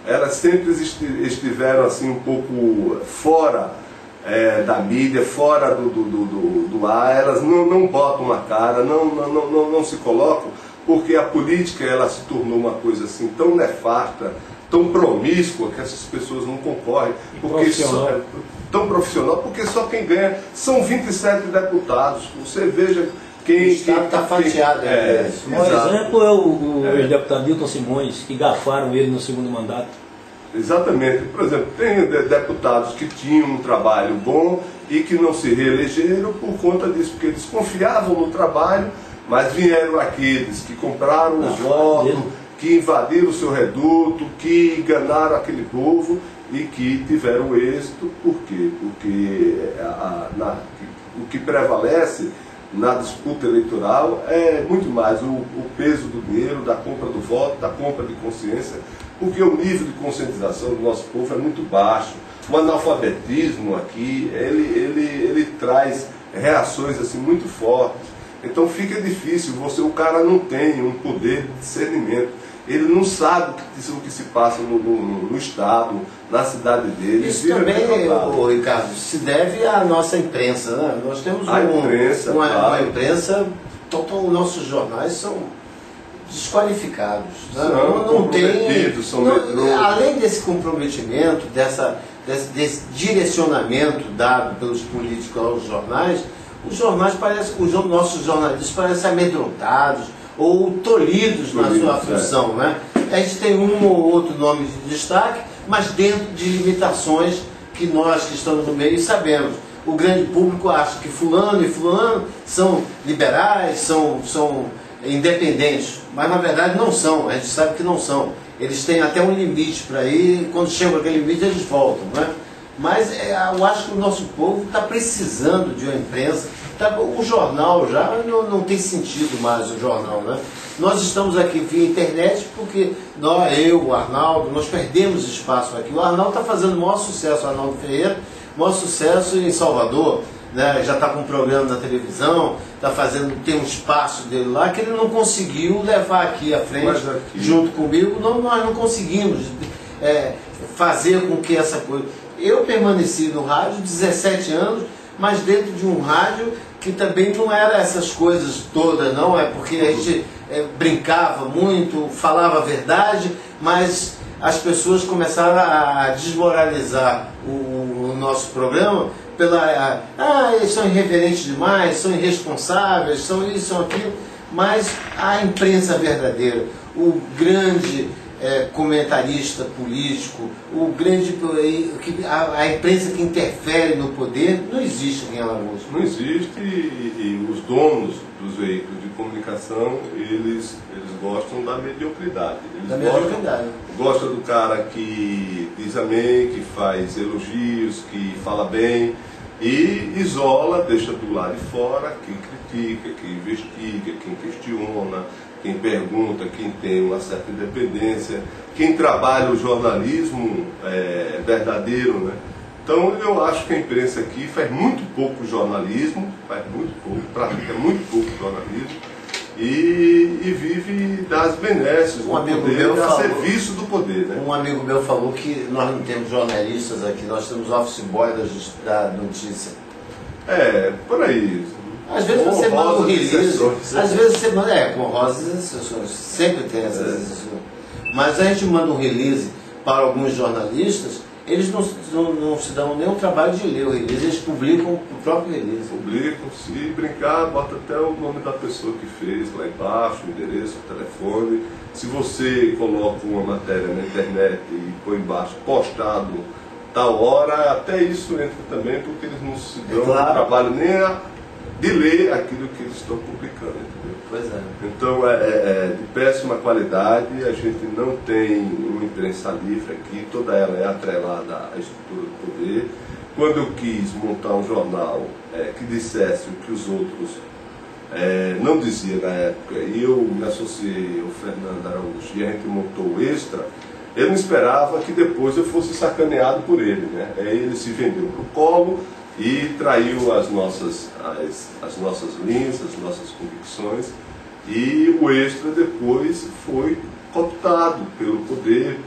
elas sempre estiveram assim um pouco fora da mídia, fora do ar. Elas não botam a cara, não se colocam, porque a política ela se tornou uma coisa assim tão nefasta, tão promíscua, que essas pessoas não concorrem. Tão profissional, porque só quem ganha são 27 deputados. Você veja quem está fatiado. Um exemplo é o ex-deputado Dilton Simões, que gafaram ele no segundo mandato. Exatamente. Por exemplo, tem deputados que tinham um trabalho bom e que não se reelegeram por conta disso, porque eles confiavam no trabalho, mas vieram aqueles que compraram os votos, que invadiram o seu reduto, que enganaram aquele povo e que tiveram êxito. Por quê? Porque o que prevalece na disputa eleitoral é muito mais o peso do dinheiro, da compra do voto, da compra de consciência, porque o nível de conscientização do nosso povo é muito baixo. O analfabetismo aqui, ele traz reações assim muito fortes. Então fica difícil, o cara não tem um poder de discernimento. Ele não sabe o que se passa no estado, na cidade dele. Isso também, Ricardo, se deve à nossa imprensa, né? Nós temos uma imprensa, os nossos jornais são desqualificados. Né? Não tem, além desse comprometimento, desse direcionamento dado pelos políticos aos jornais, os nossos jornalistas parecem amedrontados ou tolhidos na sua função, né? A gente tem um ou outro nome de destaque, mas dentro de limitações que nós que estamos no meio sabemos. O grande público acha que fulano e fulano são liberais, são independentes, mas na verdade não são, a gente sabe que não são. Eles têm até um limite para ir, quando chegam aquele limite eles voltam, né? Mas eu acho que o nosso povo está precisando de uma imprensa. O jornal já não tem sentido mais, o jornal, né? Nós estamos aqui via internet porque o Arnaldo, nós perdemos espaço aqui. O Arnaldo está fazendo o maior sucesso, o Arnaldo Ferreira, maior sucesso em Salvador, né? Já está com um programa na televisão, tem um espaço dele lá que ele não conseguiu levar aqui à frente, junto comigo. Nós não conseguimos fazer com que essa coisa... Eu permaneci no rádio 17 anos, mas dentro de um rádio que também não era essas coisas todas, não, é porque a gente brincava muito, falava a verdade, mas as pessoas começaram a desmoralizar o nosso programa eles são irreverentes demais, são irresponsáveis, são isso, são aquilo, mas a imprensa verdadeira, o grande comentarista político, a imprensa que interfere no poder, não existe aqui em Alagoas. Não existe, e os donos dos veículos de comunicação, eles gostam da mediocridade. Gostam do cara que diz amém, que faz elogios, que fala bem, e isola, deixa do lado de fora quem critica, quem investiga, quem questiona, quem pergunta, quem tem uma certa independência, quem trabalha o jornalismo verdadeiro, né? Então eu acho que a imprensa aqui faz muito pouco jornalismo, pratica muito pouco jornalismo e vive das benesses do poder, a serviço do poder, né? Um amigo meu falou que nós não temos jornalistas aqui, nós temos office boy da notícia. Por aí. Às vezes você manda um release, às vezes você manda, com rosas exceções, sempre tem essas exceções. Mas a gente manda um release para alguns jornalistas, eles não se dão nem o trabalho de ler o release, eles publicam o próprio release. Publicam, se brincar, bota até o nome da pessoa que fez lá embaixo, o endereço, o telefone. Se você coloca uma matéria na internet e põe embaixo, postado tal hora, até isso entra também, porque eles não se dão o trabalho nem de ler aquilo que eles estão publicando, entendeu? Pois é. Então é de péssima qualidade, a gente não tem uma imprensa livre aqui, toda ela é atrelada à estrutura do poder. Quando eu quis montar um jornal que dissesse o que os outros não diziam na época, e eu me associei ao Fernando Araújo e a gente montou o Extra, eu não esperava que depois eu fosse sacaneado por ele, né? Ele se vendeu para o colo e traiu as nossas linhas, as nossas convicções, e o Extra depois foi cooptado pelo poder,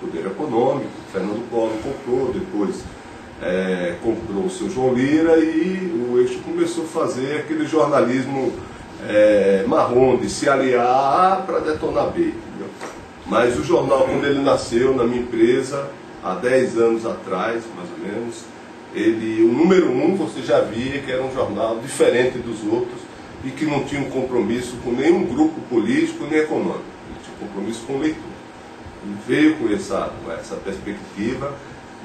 poder econômico. Fernando Collor comprou, depois comprou o seu João Lira, e o Extra começou a fazer aquele jornalismo marrom, de se aliar A para detonar B, entendeu? Mas o jornal, quando ele nasceu na minha empresa, há 10 anos atrás, mais ou menos, o número 1 você já via que era um jornal diferente dos outros e que não tinha um compromisso com nenhum grupo político nem econômico, ele tinha um compromisso com o leitor. Ele veio com essa perspectiva,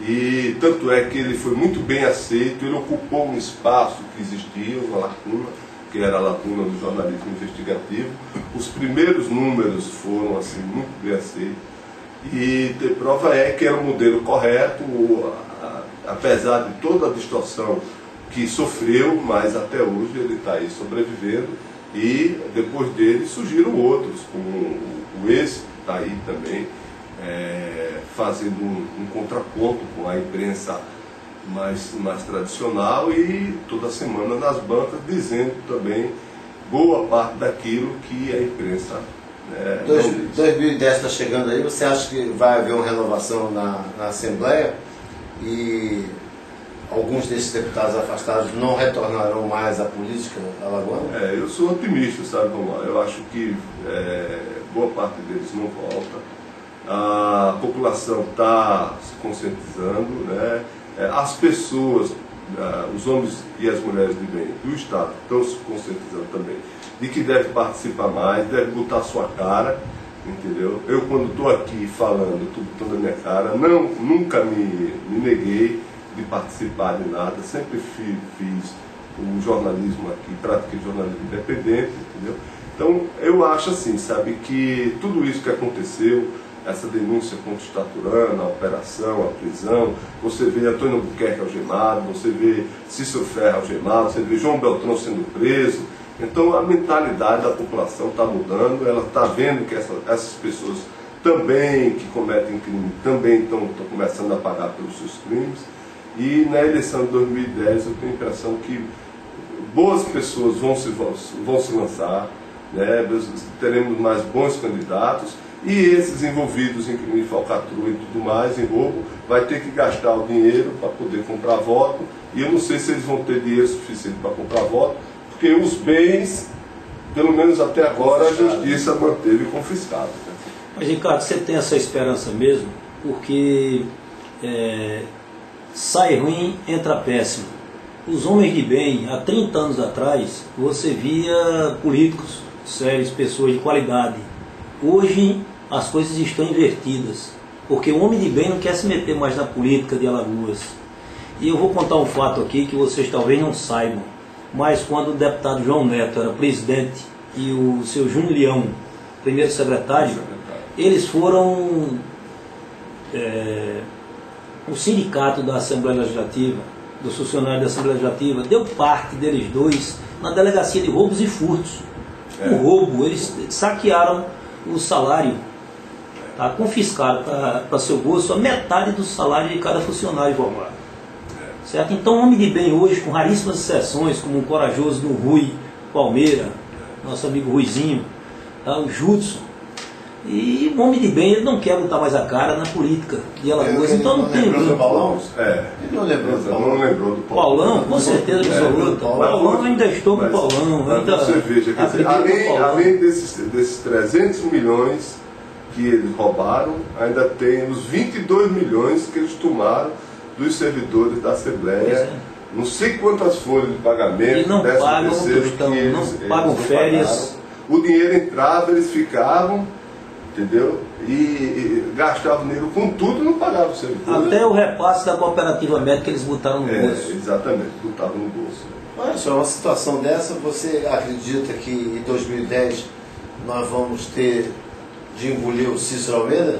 e tanto é que ele foi muito bem aceito, ele ocupou um espaço que existia, uma lacuna, que era a lacuna do jornalismo investigativo. Os primeiros números foram assim muito bem aceitos, e a prova é que era o modelo correto, apesar de toda a distorção que sofreu, mas até hoje ele está aí sobrevivendo, e depois dele surgiram outros, como o ex, que está aí também, fazendo um contraponto com a imprensa mais tradicional, e toda semana nas bancas dizendo também boa parte daquilo que a imprensa 2010 está chegando aí, você acha que vai haver uma renovação na Assembleia e alguns desses deputados afastados não retornarão mais à política alagoana? Eu sou otimista, sabe, Romário? Eu acho que boa parte deles não volta. A população está se conscientizando, né? As pessoas, os homens e as mulheres de bem do Estado estão se conscientizando também de que deve participar mais, deve botar a sua cara, entendeu? Eu, quando estou aqui falando, estou botando a minha cara, nunca me neguei de participar de nada, sempre fiz o jornalismo aqui, pratiquei jornalismo independente, entendeu? Então, eu acho assim, sabe, que tudo isso que aconteceu, essa denúncia contra o Estaturana, a operação, a prisão, você vê Antônio Albuquerque algemado, você vê Cícero Ferreira algemado, você vê João Beltrão sendo preso. Então a mentalidade da população está mudando, ela está vendo que essas pessoas também que cometem crime, também estão começando a pagar pelos seus crimes. E na eleição de 2010 eu tenho a impressão que boas pessoas vão se lançar, né? Teremos mais bons candidatos, e esses envolvidos em crime de falcatrua e tudo mais, em roubo, vai ter que gastar o dinheiro para poder comprar voto, e eu não sei se eles vão ter dinheiro suficiente para comprar voto, porque os bens, pelo menos até agora, a justiça manteve confiscado. Né? Mas, Ricardo, você tem essa esperança mesmo? Porque sai ruim, entra péssimo. Os homens de bem, há 30 anos atrás, você via políticos sérios, pessoas de qualidade. Hoje as coisas estão invertidas, porque o homem de bem não quer se meter mais na política de Alagoas. E eu vou contar um fato aqui que vocês talvez não saibam, mas quando o deputado João Neto era presidente e o seu Júnior Leão, primeiro secretário, eles foram o sindicato da Assembleia Legislativa, dos funcionários da Assembleia Legislativa, deu parte deles dois na delegacia de roubos e furtos. O roubo, eles saquearam o salário, tá? Confiscaram para seu bolso a metade do salário de cada funcionário formado. Certo? Então, o homem de bem hoje, com raríssimas exceções, como o corajoso do Rui Palmeira, nosso amigo Ruizinho, tá? O Judson, e o homem de bem, ele não quer botar mais a cara na política de Alagoas, então não tem do Paulão? Ele não lembrou do Paulão. Não lembrou do Paulão. Paulão, com certeza absoluta. Paulão, ainda estou com o Paulão. Mas você veja, quer dizer, além desses 300 milhões que eles roubaram, ainda tem os 22 milhões que eles tomaram dos servidores da Assembleia. Não sei quantas folhas de pagamento, e não pagam, não pagam férias. O dinheiro entrava, eles ficavam, entendeu? E gastavam dinheiro com tudo e não pagavam o servidor. Até o repasse da cooperativa médica eles botaram no bolso. Exatamente, botavam no bolso. Olha só, uma situação dessa, você acredita que em 2010 nós vamos ter de engolir o Cícero Almeida?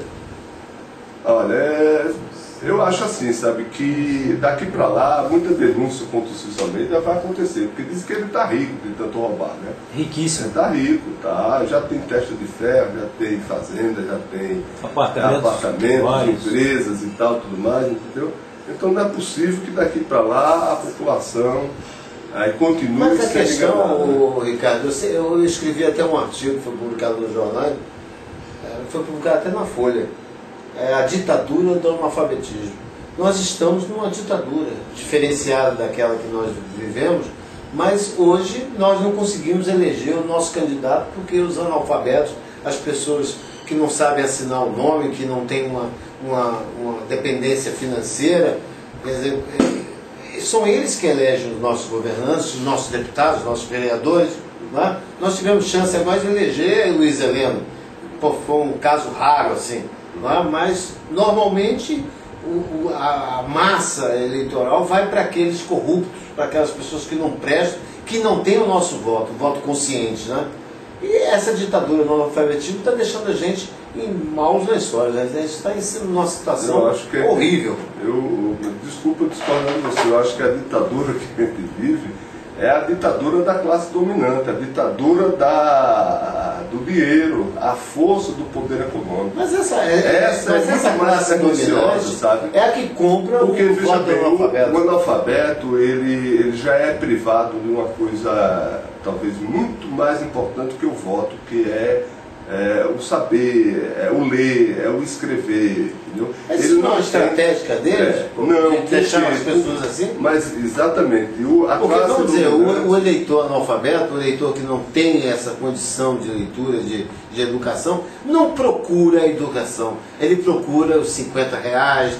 Olha, eu acho assim, sabe, que daqui para lá muita denúncia contra o Cícero Almeida vai acontecer, porque diz que ele está rico de tanto roubar, né? Riquíssimo. Ele está rico, tá? Já tem testa de ferro, já tem fazenda, já tem apartamentos, empresas e tal, tudo mais, entendeu? Então não é possível que daqui para lá a população aí continue sendo enganada. Mas a questão, Ricardo, eu escrevi até um artigo que foi publicado no jornal, foi publicado até na Folha. A ditadura do analfabetismo. Nós estamos numa ditadura diferenciada daquela que nós vivemos, mas hoje nós não conseguimos eleger o nosso candidato porque os analfabetos, as pessoas que não sabem assinar o nome, que não têm uma dependência financeira, quer dizer, são eles que elegem os nossos governantes, os nossos deputados, os nossos vereadores. Não é? Nós tivemos chance agora de eleger Luiz Heleno, foi um caso raro assim. Mas normalmente a massa eleitoral vai para aqueles corruptos, para aquelas pessoas que não prestam, que não têm o nosso voto, o voto consciente, né? E essa ditadura do analfabetismo está deixando a gente em maus lençóis. A gente está numa situação horrível. Desculpa discordar de você, eu acho que a ditadura que a gente vive é a ditadura da classe dominante, a ditadura do dinheiro, a força do poder econômico. Mas essa classe dominante, sabe? É a que compra porque, o voto do analfabeto. O analfabeto, ele já é privado de uma coisa talvez muito mais importante que o voto, que é o saber, é o ler, é o escrever, entendeu? Mas isso não é estratégica deles? Não, deixar as pessoas assim? Mas exatamente. Porque vamos dizer, o eleitor analfabeto, o eleitor que não tem essa condição de leitura, de educação, não procura a educação. Ele procura os R$50,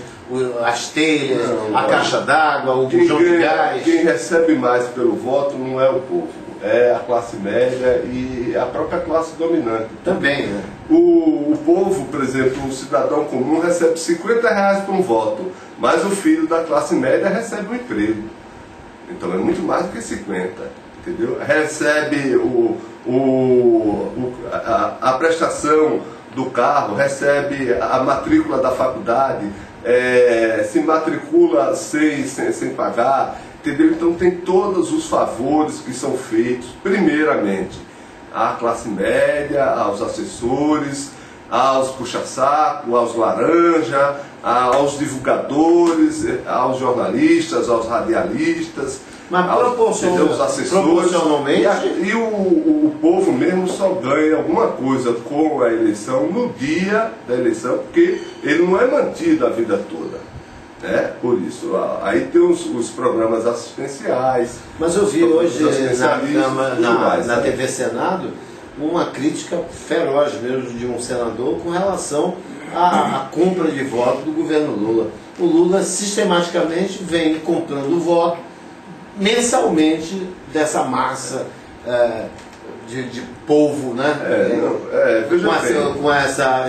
as telhas, a caixa d'água, o bujão de gás. Quem recebe mais pelo voto não é o povo. É a classe média e a própria classe dominante. Também, né? O povo, por exemplo, o cidadão comum recebe R$50 por um voto, mas o filho da classe média recebe um emprego. Então é muito mais do que 50, entendeu? Recebe a prestação do carro, recebe a matrícula da faculdade, se matricula sem pagar. Entendeu? Então tem todos os favores que são feitos, primeiramente, à classe média, aos assessores, aos puxa-saco, aos laranja, aos divulgadores, aos jornalistas, aos radialistas, aos assessores. Proporcionalmente. E o povo mesmo só ganha alguma coisa com a eleição no dia da eleição, porque ele não é mantido a vida toda. Por isso, aí tem os programas assistenciais. Mas eu vi hoje na TV Senado uma crítica feroz mesmo de um senador com relação à compra de voto do governo Lula. O Lula sistematicamente vem comprando voto mensalmente dessa massa de povo, né? Com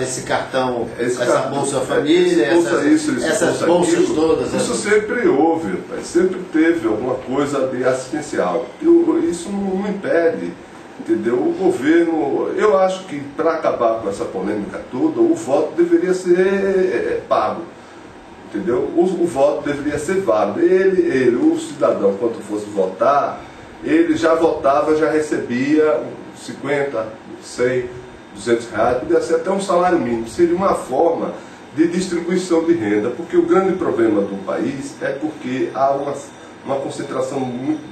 esse cartão, essa Bolsa Família, essas bolsas todas. Isso sempre houve, sempre teve alguma coisa de assistencial. Isso não impede, entendeu? O governo, eu acho que para acabar com essa polêmica toda, o voto deveria ser pago. Entendeu? O voto deveria ser válido. O cidadão, quando fosse votar, ele já votava, já recebia 50, 100, R$200, podia ser até um salário mínimo. Seria uma forma de distribuição de renda, porque o grande problema do país é porque há uma concentração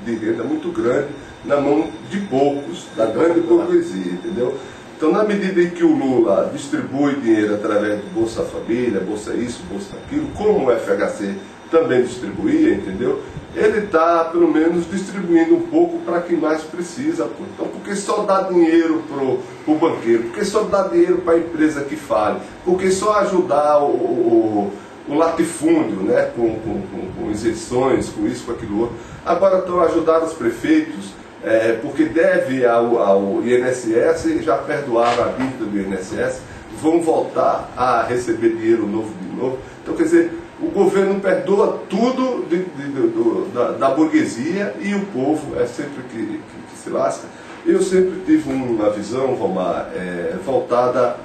de renda muito grande na mão de poucos, da grande burguesia, entendeu? Então, na medida em que o Lula distribui dinheiro através de Bolsa Família, Bolsa isso, Bolsa aquilo, como o FHC também distribuía, entendeu? Ele está, pelo menos, distribuindo um pouco para quem mais precisa. Então, por que só dá dinheiro para o banqueiro? Por que só dá dinheiro para a empresa que fale? Por que só ajudar o latifúndio, né? com isenções, com isso, com aquilo outro? Agora estão ajudando os prefeitos, porque deve ao INSS, e já perdoaram a dívida do INSS, vão voltar a receber dinheiro novo de novo. Então, quer dizer, o governo perdoa tudo da burguesia e o povo é sempre que se lasca. Eu sempre tive uma visão, Romar, voltada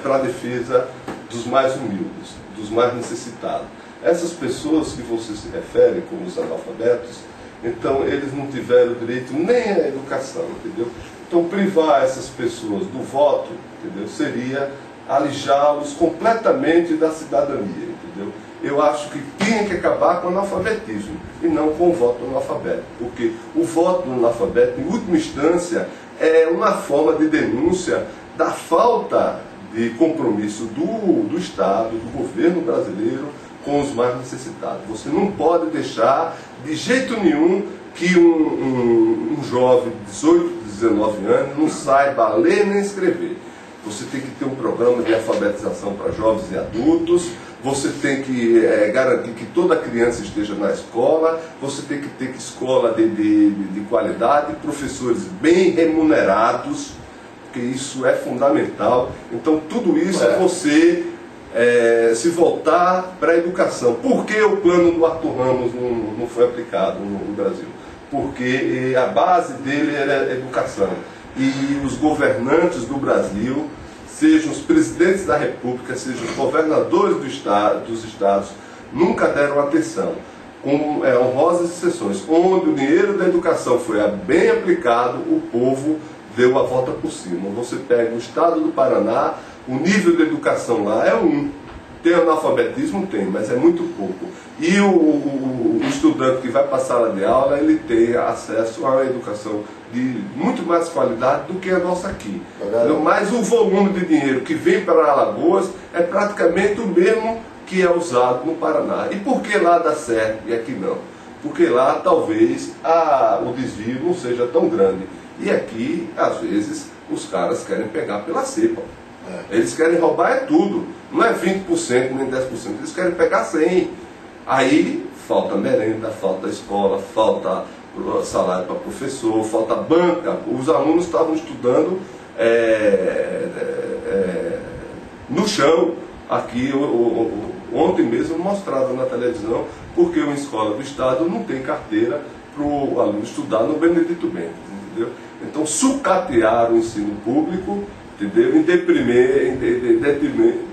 para a defesa dos mais humildes, dos mais necessitados. Essas pessoas que você se refere como os analfabetos, então eles não tiveram direito nem à educação, entendeu? Então privar essas pessoas do voto, entendeu, seria alijá-los completamente da cidadania, entendeu? Eu acho que tinha que acabar com o analfabetismo e não com o voto do analfabeto, porque o voto do analfabeto, em última instância, é uma forma de denúncia da falta de compromisso do Estado, do governo brasileiro com os mais necessitados. Você não pode deixar de jeito nenhum que um jovem de 18, 19 anos não saiba ler nem escrever. Você tem que ter um programa de alfabetização para jovens e adultos, você tem que garantir que toda criança esteja na escola, você tem que ter escola de qualidade, professores bem remunerados, porque isso é fundamental. Então tudo isso é você se voltar para a educação. Por que o plano do Arthur Ramos não foi aplicado no Brasil? Porque a base dele era a educação. e os governantes do Brasil, sejam os presidentes da República, sejam os governadores dos estados, nunca deram atenção. Com honrosas exceções, onde o dinheiro da educação foi bem aplicado, o povo deu a volta por cima. Você pega o estado do Paraná, o nível de educação lá é 1. Tem analfabetismo? Tem, mas é muito pouco. E o estudante que vai para a sala de aula, ele tem acesso a uma educação de muito mais qualidade do que a nossa aqui. Mas o volume de dinheiro que vem para Alagoas é praticamente o mesmo que é usado no Paraná. E por que lá dá certo e aqui não? Porque lá talvez o desvio não seja tão grande. E aqui, às vezes, os caras querem pegar pela cepa. Eles querem roubar tudo. Não é 20%, nem 10%. Eles querem pegar 100%. Aí falta merenda, falta escola, falta salário para professor, falta banca. Os alunos estavam estudando no chão. Aqui, ontem mesmo, mostrava na televisão, porque uma escola do Estado não tem carteira para o aluno estudar no Benedito Bento, entendeu? Então, sucatear o ensino público, entendeu? Em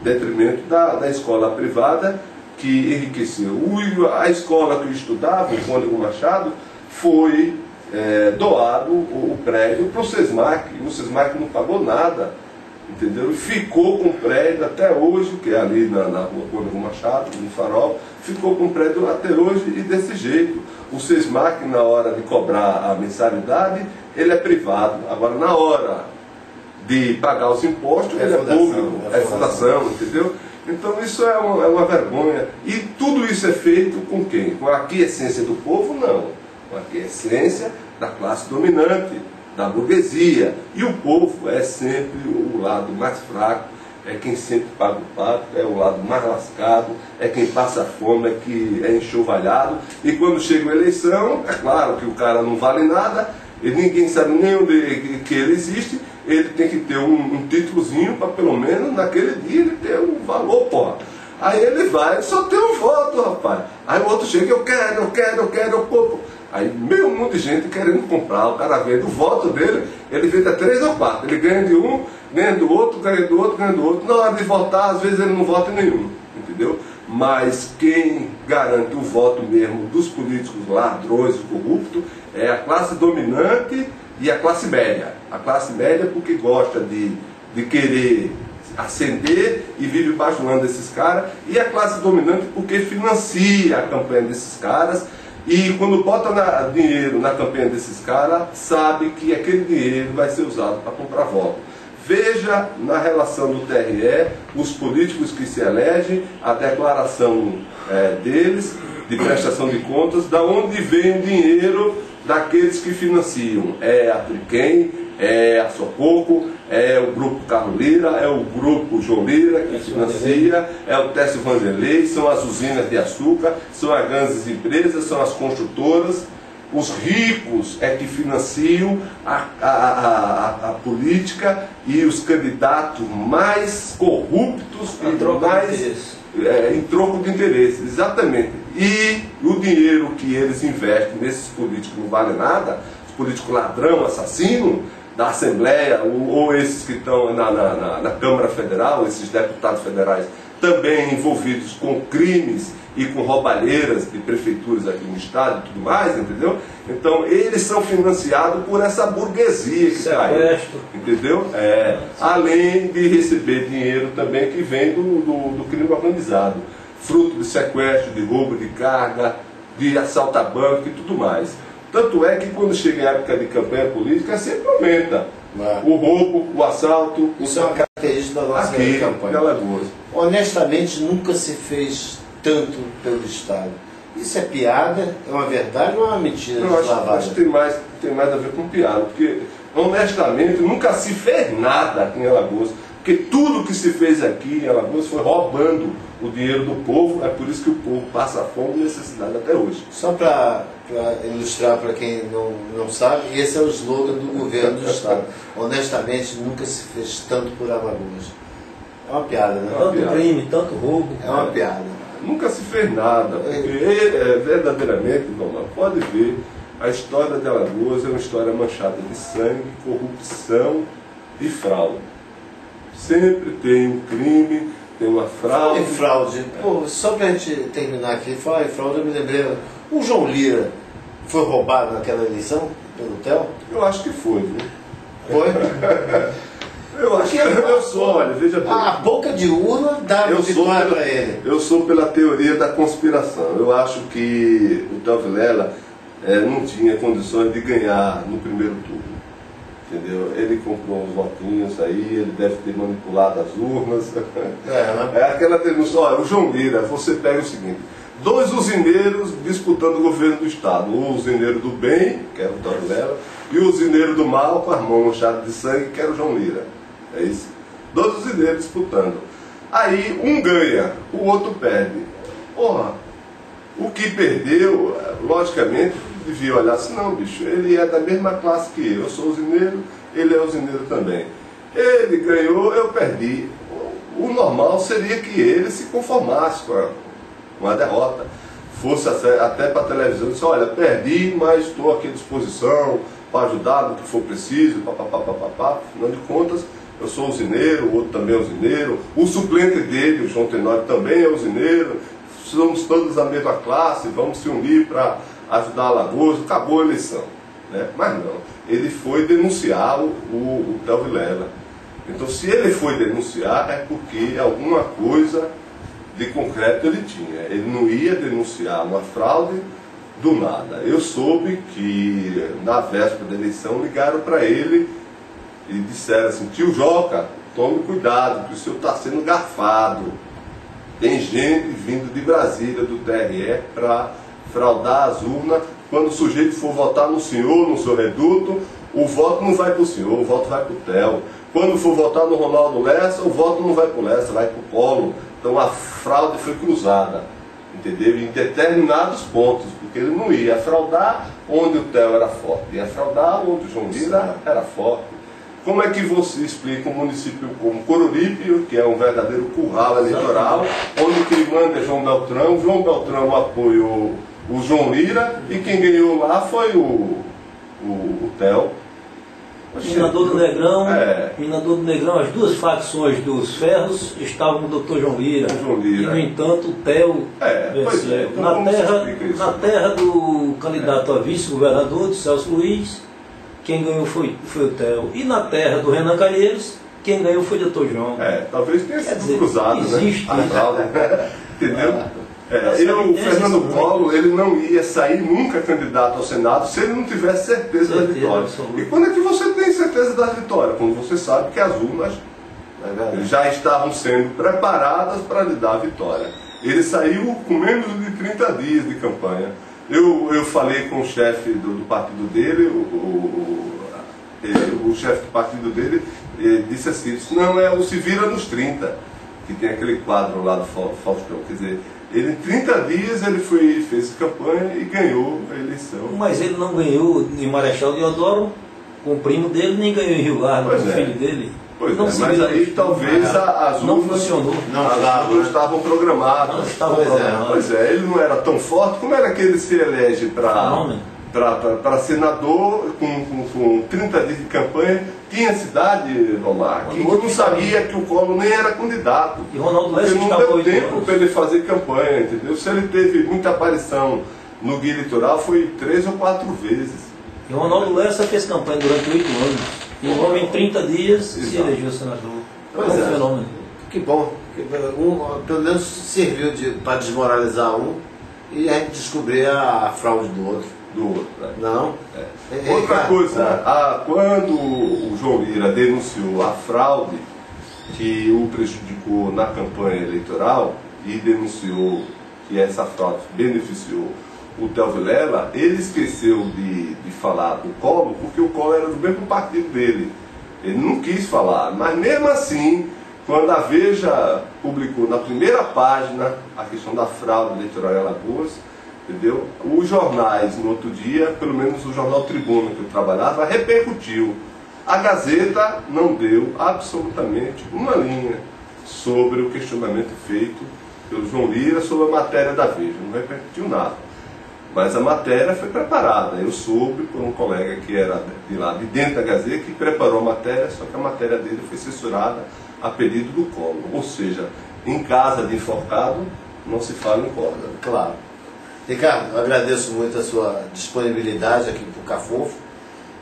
detrimento da escola privada, que enriqueceu. A escola que eu estudava, o Cônego Machado, foi doado o prédio para o SESMAC. O SESMAC não pagou nada, entendeu? E ficou com o prédio até hoje, que é ali na rua Cônego Machado, no Farol, ficou com o prédio até hoje e desse jeito. O SESMAC, na hora de cobrar a mensalidade, ele é privado. Agora, na hora de pagar os impostos, ele é público, é fundação, entendeu? Então isso é uma vergonha. E tudo isso é feito com quem? Com a aquiescência do povo? Não. Com a aquiescência da classe dominante, da burguesia. E o povo é sempre o lado mais fraco, é quem sempre paga o pato, é o lado mais lascado, é quem passa fome, é que é enxovalhado. E quando chega a eleição, é claro que o cara não vale nada, e ninguém sabe nem onde que ele existe. Ele tem que ter um títulozinho para pelo menos naquele dia ele ter um valor, porra. Aí ele vai, só tem um voto, rapaz. Aí o outro chega, eu quero, pô. Aí meio mundo de gente querendo comprar, o cara vende o voto dele, ele vende a 3 ou 4. Ele ganha de um, ganha do outro, ganha do outro, ganha do outro. Na hora de votar, às vezes ele não vota em nenhum, entendeu? Mas quem garante o voto mesmo dos políticos ladrões e corruptos é a classe dominante e a classe média. A classe média porque gosta de querer ascender e vive bajulando esses caras. E a classe dominante porque financia a campanha desses caras. E quando bota dinheiro na campanha desses caras, sabe que aquele dinheiro vai ser usado para comprar voto. Veja na relação do TRE, os políticos que se elegem, a declaração deles, de prestação de contas, da onde vem o dinheiro daqueles que financiam. É a Triquem, é a Socorro, é o Grupo Carlos Lira, é o Grupo João Lira que financia, é o Técio Vanderlei, são as usinas de açúcar, são as grandes empresas, são as construtoras. Os ricos é que financiam a política e os candidatos mais corruptos em troco de interesses, exatamente. E o dinheiro que eles investem nesses políticos não vale nada, os políticos ladrão, assassino da Assembleia, ou esses que estão na Câmara Federal, esses deputados federais, também envolvidos com crimes e com roubalheiras de prefeituras aqui no estado e tudo mais, entendeu? Então eles são financiados por essa burguesia que cai, entendeu? Além de receber dinheiro também que vem do crime organizado, fruto de sequestro, de roubo de carga, de assalto a banco e tudo mais. Tanto é que quando chega a época de campanha política sempre aumenta o roubo, o assalto. Isso é uma característica da nossa campanha. Honestamente, nunca se fez tanto pelo Estado. Isso é piada? É uma verdade ou é uma mentira? Não, acho que tem mais a ver com piada, porque honestamente nunca se fez nada aqui em Alagoas, porque tudo que se fez aqui em Alagoas foi roubando o dinheiro do povo, é por isso que o povo passa fome e necessidade até hoje. Só para ilustrar para quem não sabe, esse é o slogan do governo do Estado. Honestamente, nunca se fez tanto por Alagoas. É uma piada, né? Tanto crime, tanto roubo. É uma piada. Nunca se fez nada, porque verdadeiramente, pode ver, A história de Alagoas é uma história manchada de sangue, corrupção e fraude. Sempre tem um crime, tem uma fraude. Fala em fraude. Pô, só pra gente terminar aqui, falar em fraude, eu me lembrei. O João Lira foi roubado naquela eleição pelo Theo? Eu acho que foi, viu? Foi? Eu acho que eu sou, olha, veja bem. A boca de urna dá vitória para ele. Eu sou pela teoria da conspiração. Eu acho que o Theo Vilela não tinha condições de ganhar no primeiro turno. Entendeu? Ele comprou uns votinhos aí, ele deve ter manipulado as urnas. É aquela denúncia, olha, o João Lira, você pega o seguinte, 2 usineiros disputando o governo do Estado. O usineiro do bem, que era o Theo Vilela, e o usineiro do mal, com as mãos manchadas de sangue, que era o João Lira. É isso? 2 usineiros disputando. Aí um ganha, o outro perde. Porra, o que perdeu, logicamente, devia olhar assim, não, bicho, ele é da mesma classe que eu sou usineiro, ele é usineiro também. Ele ganhou, eu perdi. O normal seria que ele se conformasse com a derrota. Fosse até para a televisão e disse, olha, perdi, mas estou aqui à disposição para ajudar no que for preciso, papapá. Afinal de contas, eu sou usineiro, o outro também é usineiro, o suplente dele, o João Tenório, também é usineiro, somos todos da mesma classe, vamos se unir para ajudar Alagoas, acabou a eleição. Né? Mas não, ele foi denunciar o Theo Vilela. Então, se ele foi denunciar, é porque alguma coisa de concreto ele tinha. Ele não ia denunciar uma fraude do nada. Eu soube que na véspera da eleição ligaram para ele e disseram assim, tio Joca, tome cuidado, que o senhor está sendo garfado. Tem gente vindo de Brasília, do TRE, para fraudar as urnas. Quando o sujeito for votar no senhor, no seu reduto, o voto não vai para o senhor, o voto vai para o Theo. Quando for votar no Ronaldo Lessa, o voto não vai para o Lessa, vai para o Collor. Então a fraude foi cruzada, entendeu? Em determinados pontos, porque ele não ia fraudar onde o Theo era forte, ia fraudar onde o João Lira era forte. Como é que você explica um município como Coruripe, que é um verdadeiro curral eleitoral, onde quem manda é João Beltrão, apoiou o João Lira e quem ganhou lá foi o Theo. Minador do Negrão, as 2 facções dos ferros estavam no Dr. João Lira. E, no entanto, o Theo venceu. Então na terra do candidato a vice-governador, de Celso Luiz, quem ganhou foi o Theo. E na terra do Renan Calheiros, quem ganhou foi o Dr. João. Talvez tenha sido cruzado, existe, né? Entendeu? O Fernando Collor, ele não ia sair nunca candidato ao Senado se ele não tivesse certeza da vitória. Absoluta. E quando é que você tem certeza da vitória? Quando você sabe que as urnas já estavam sendo preparadas para lhe dar a vitória. Ele saiu com menos de 30 dias de campanha. Eu falei com o chefe do partido dele, o chefe do partido dele disse assim, não, se vira nos 30, que tem aquele quadro lá do Faustão, quer dizer, ele em 30 dias ele fez campanha e ganhou a eleição. Mas ele não ganhou em Marechal Deodoro com o primo dele, nem ganhou em Rio Largo com o filho dele. Pois não, mas aí talvez as não urnas funcionou. Não estavam programadas. Não estavam programadas. Pois é, ele não era tão forte. Como era que ele se elege para senador com 30 dias de campanha? Tinha cidade, Romar, que não sabia que o Collor nem era candidato. E Ronaldo Lessa não deu tempo para ele fazer campanha, entendeu? Se ele teve muita aparição no guia eleitoral, foi 3 ou 4 vezes. E Ronaldo Lessa fez campanha durante 8 anos. E o homem em 30 dias se elegeu senador. Pois é um fenômeno. Que bom. Pelo menos serviu para desmoralizar um e a gente descobrir a fraude do outro. Não? Outra coisa, quando o João Lira denunciou a fraude que o prejudicou na campanha eleitoral e denunciou que essa fraude beneficiou o Theo Vilela, ele esqueceu de falar do Collor, porque o Collor era do mesmo partido dele. Ele não quis falar, mas mesmo assim, quando a Veja publicou na primeira página a questão da fraude eleitoral em Alagoas, entendeu? Os jornais, no outro dia, pelo menos o jornal Tribuna que eu trabalhava, repercutiu. A Gazeta não deu absolutamente uma linha sobre o questionamento feito pelo João Lira sobre a matéria da Veja, não repercutiu nada. Mas a matéria foi preparada. Eu soube por um colega que era de lá, de dentro da Gazeta, que preparou a matéria, só que a matéria dele foi censurada a pedido do Collor. Ou seja, em casa de enforcado, não se fala em corda. Claro. Ricardo, eu agradeço muito a sua disponibilidade aqui para o Cafofo.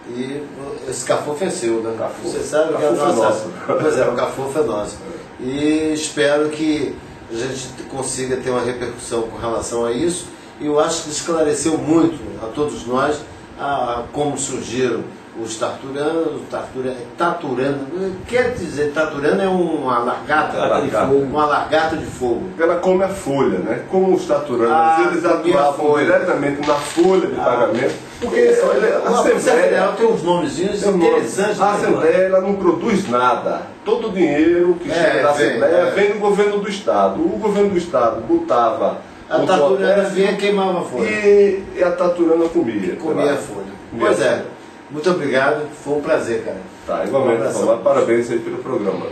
E esse Cafofo é seu, né? Cafofo. Você sabe que é nosso. Pois é, o Cafofo é nosso. E espero que a gente consiga ter uma repercussão com relação a isso. E eu acho que esclareceu muito a todos nós como surgiram os tarturanos, taturano, quer dizer, taturano é uma largata de fogo. Uma largata de fogo. Ela come a folha, né? Como os taturanos, eles atuavam diretamente na folha de pagamento, porque a Assembleia tem uns nomezinhos interessantes. A Assembleia ela não produz nada. Todo o dinheiro que chega da Assembleia vem do governo do Estado. O governo do Estado botava a taturana vinha e queimava a folha. E a taturana comia. Comia a folha. Pois é. Muito obrigado. Foi um prazer, cara. Tá, igualmente. Parabéns aí pelo programa.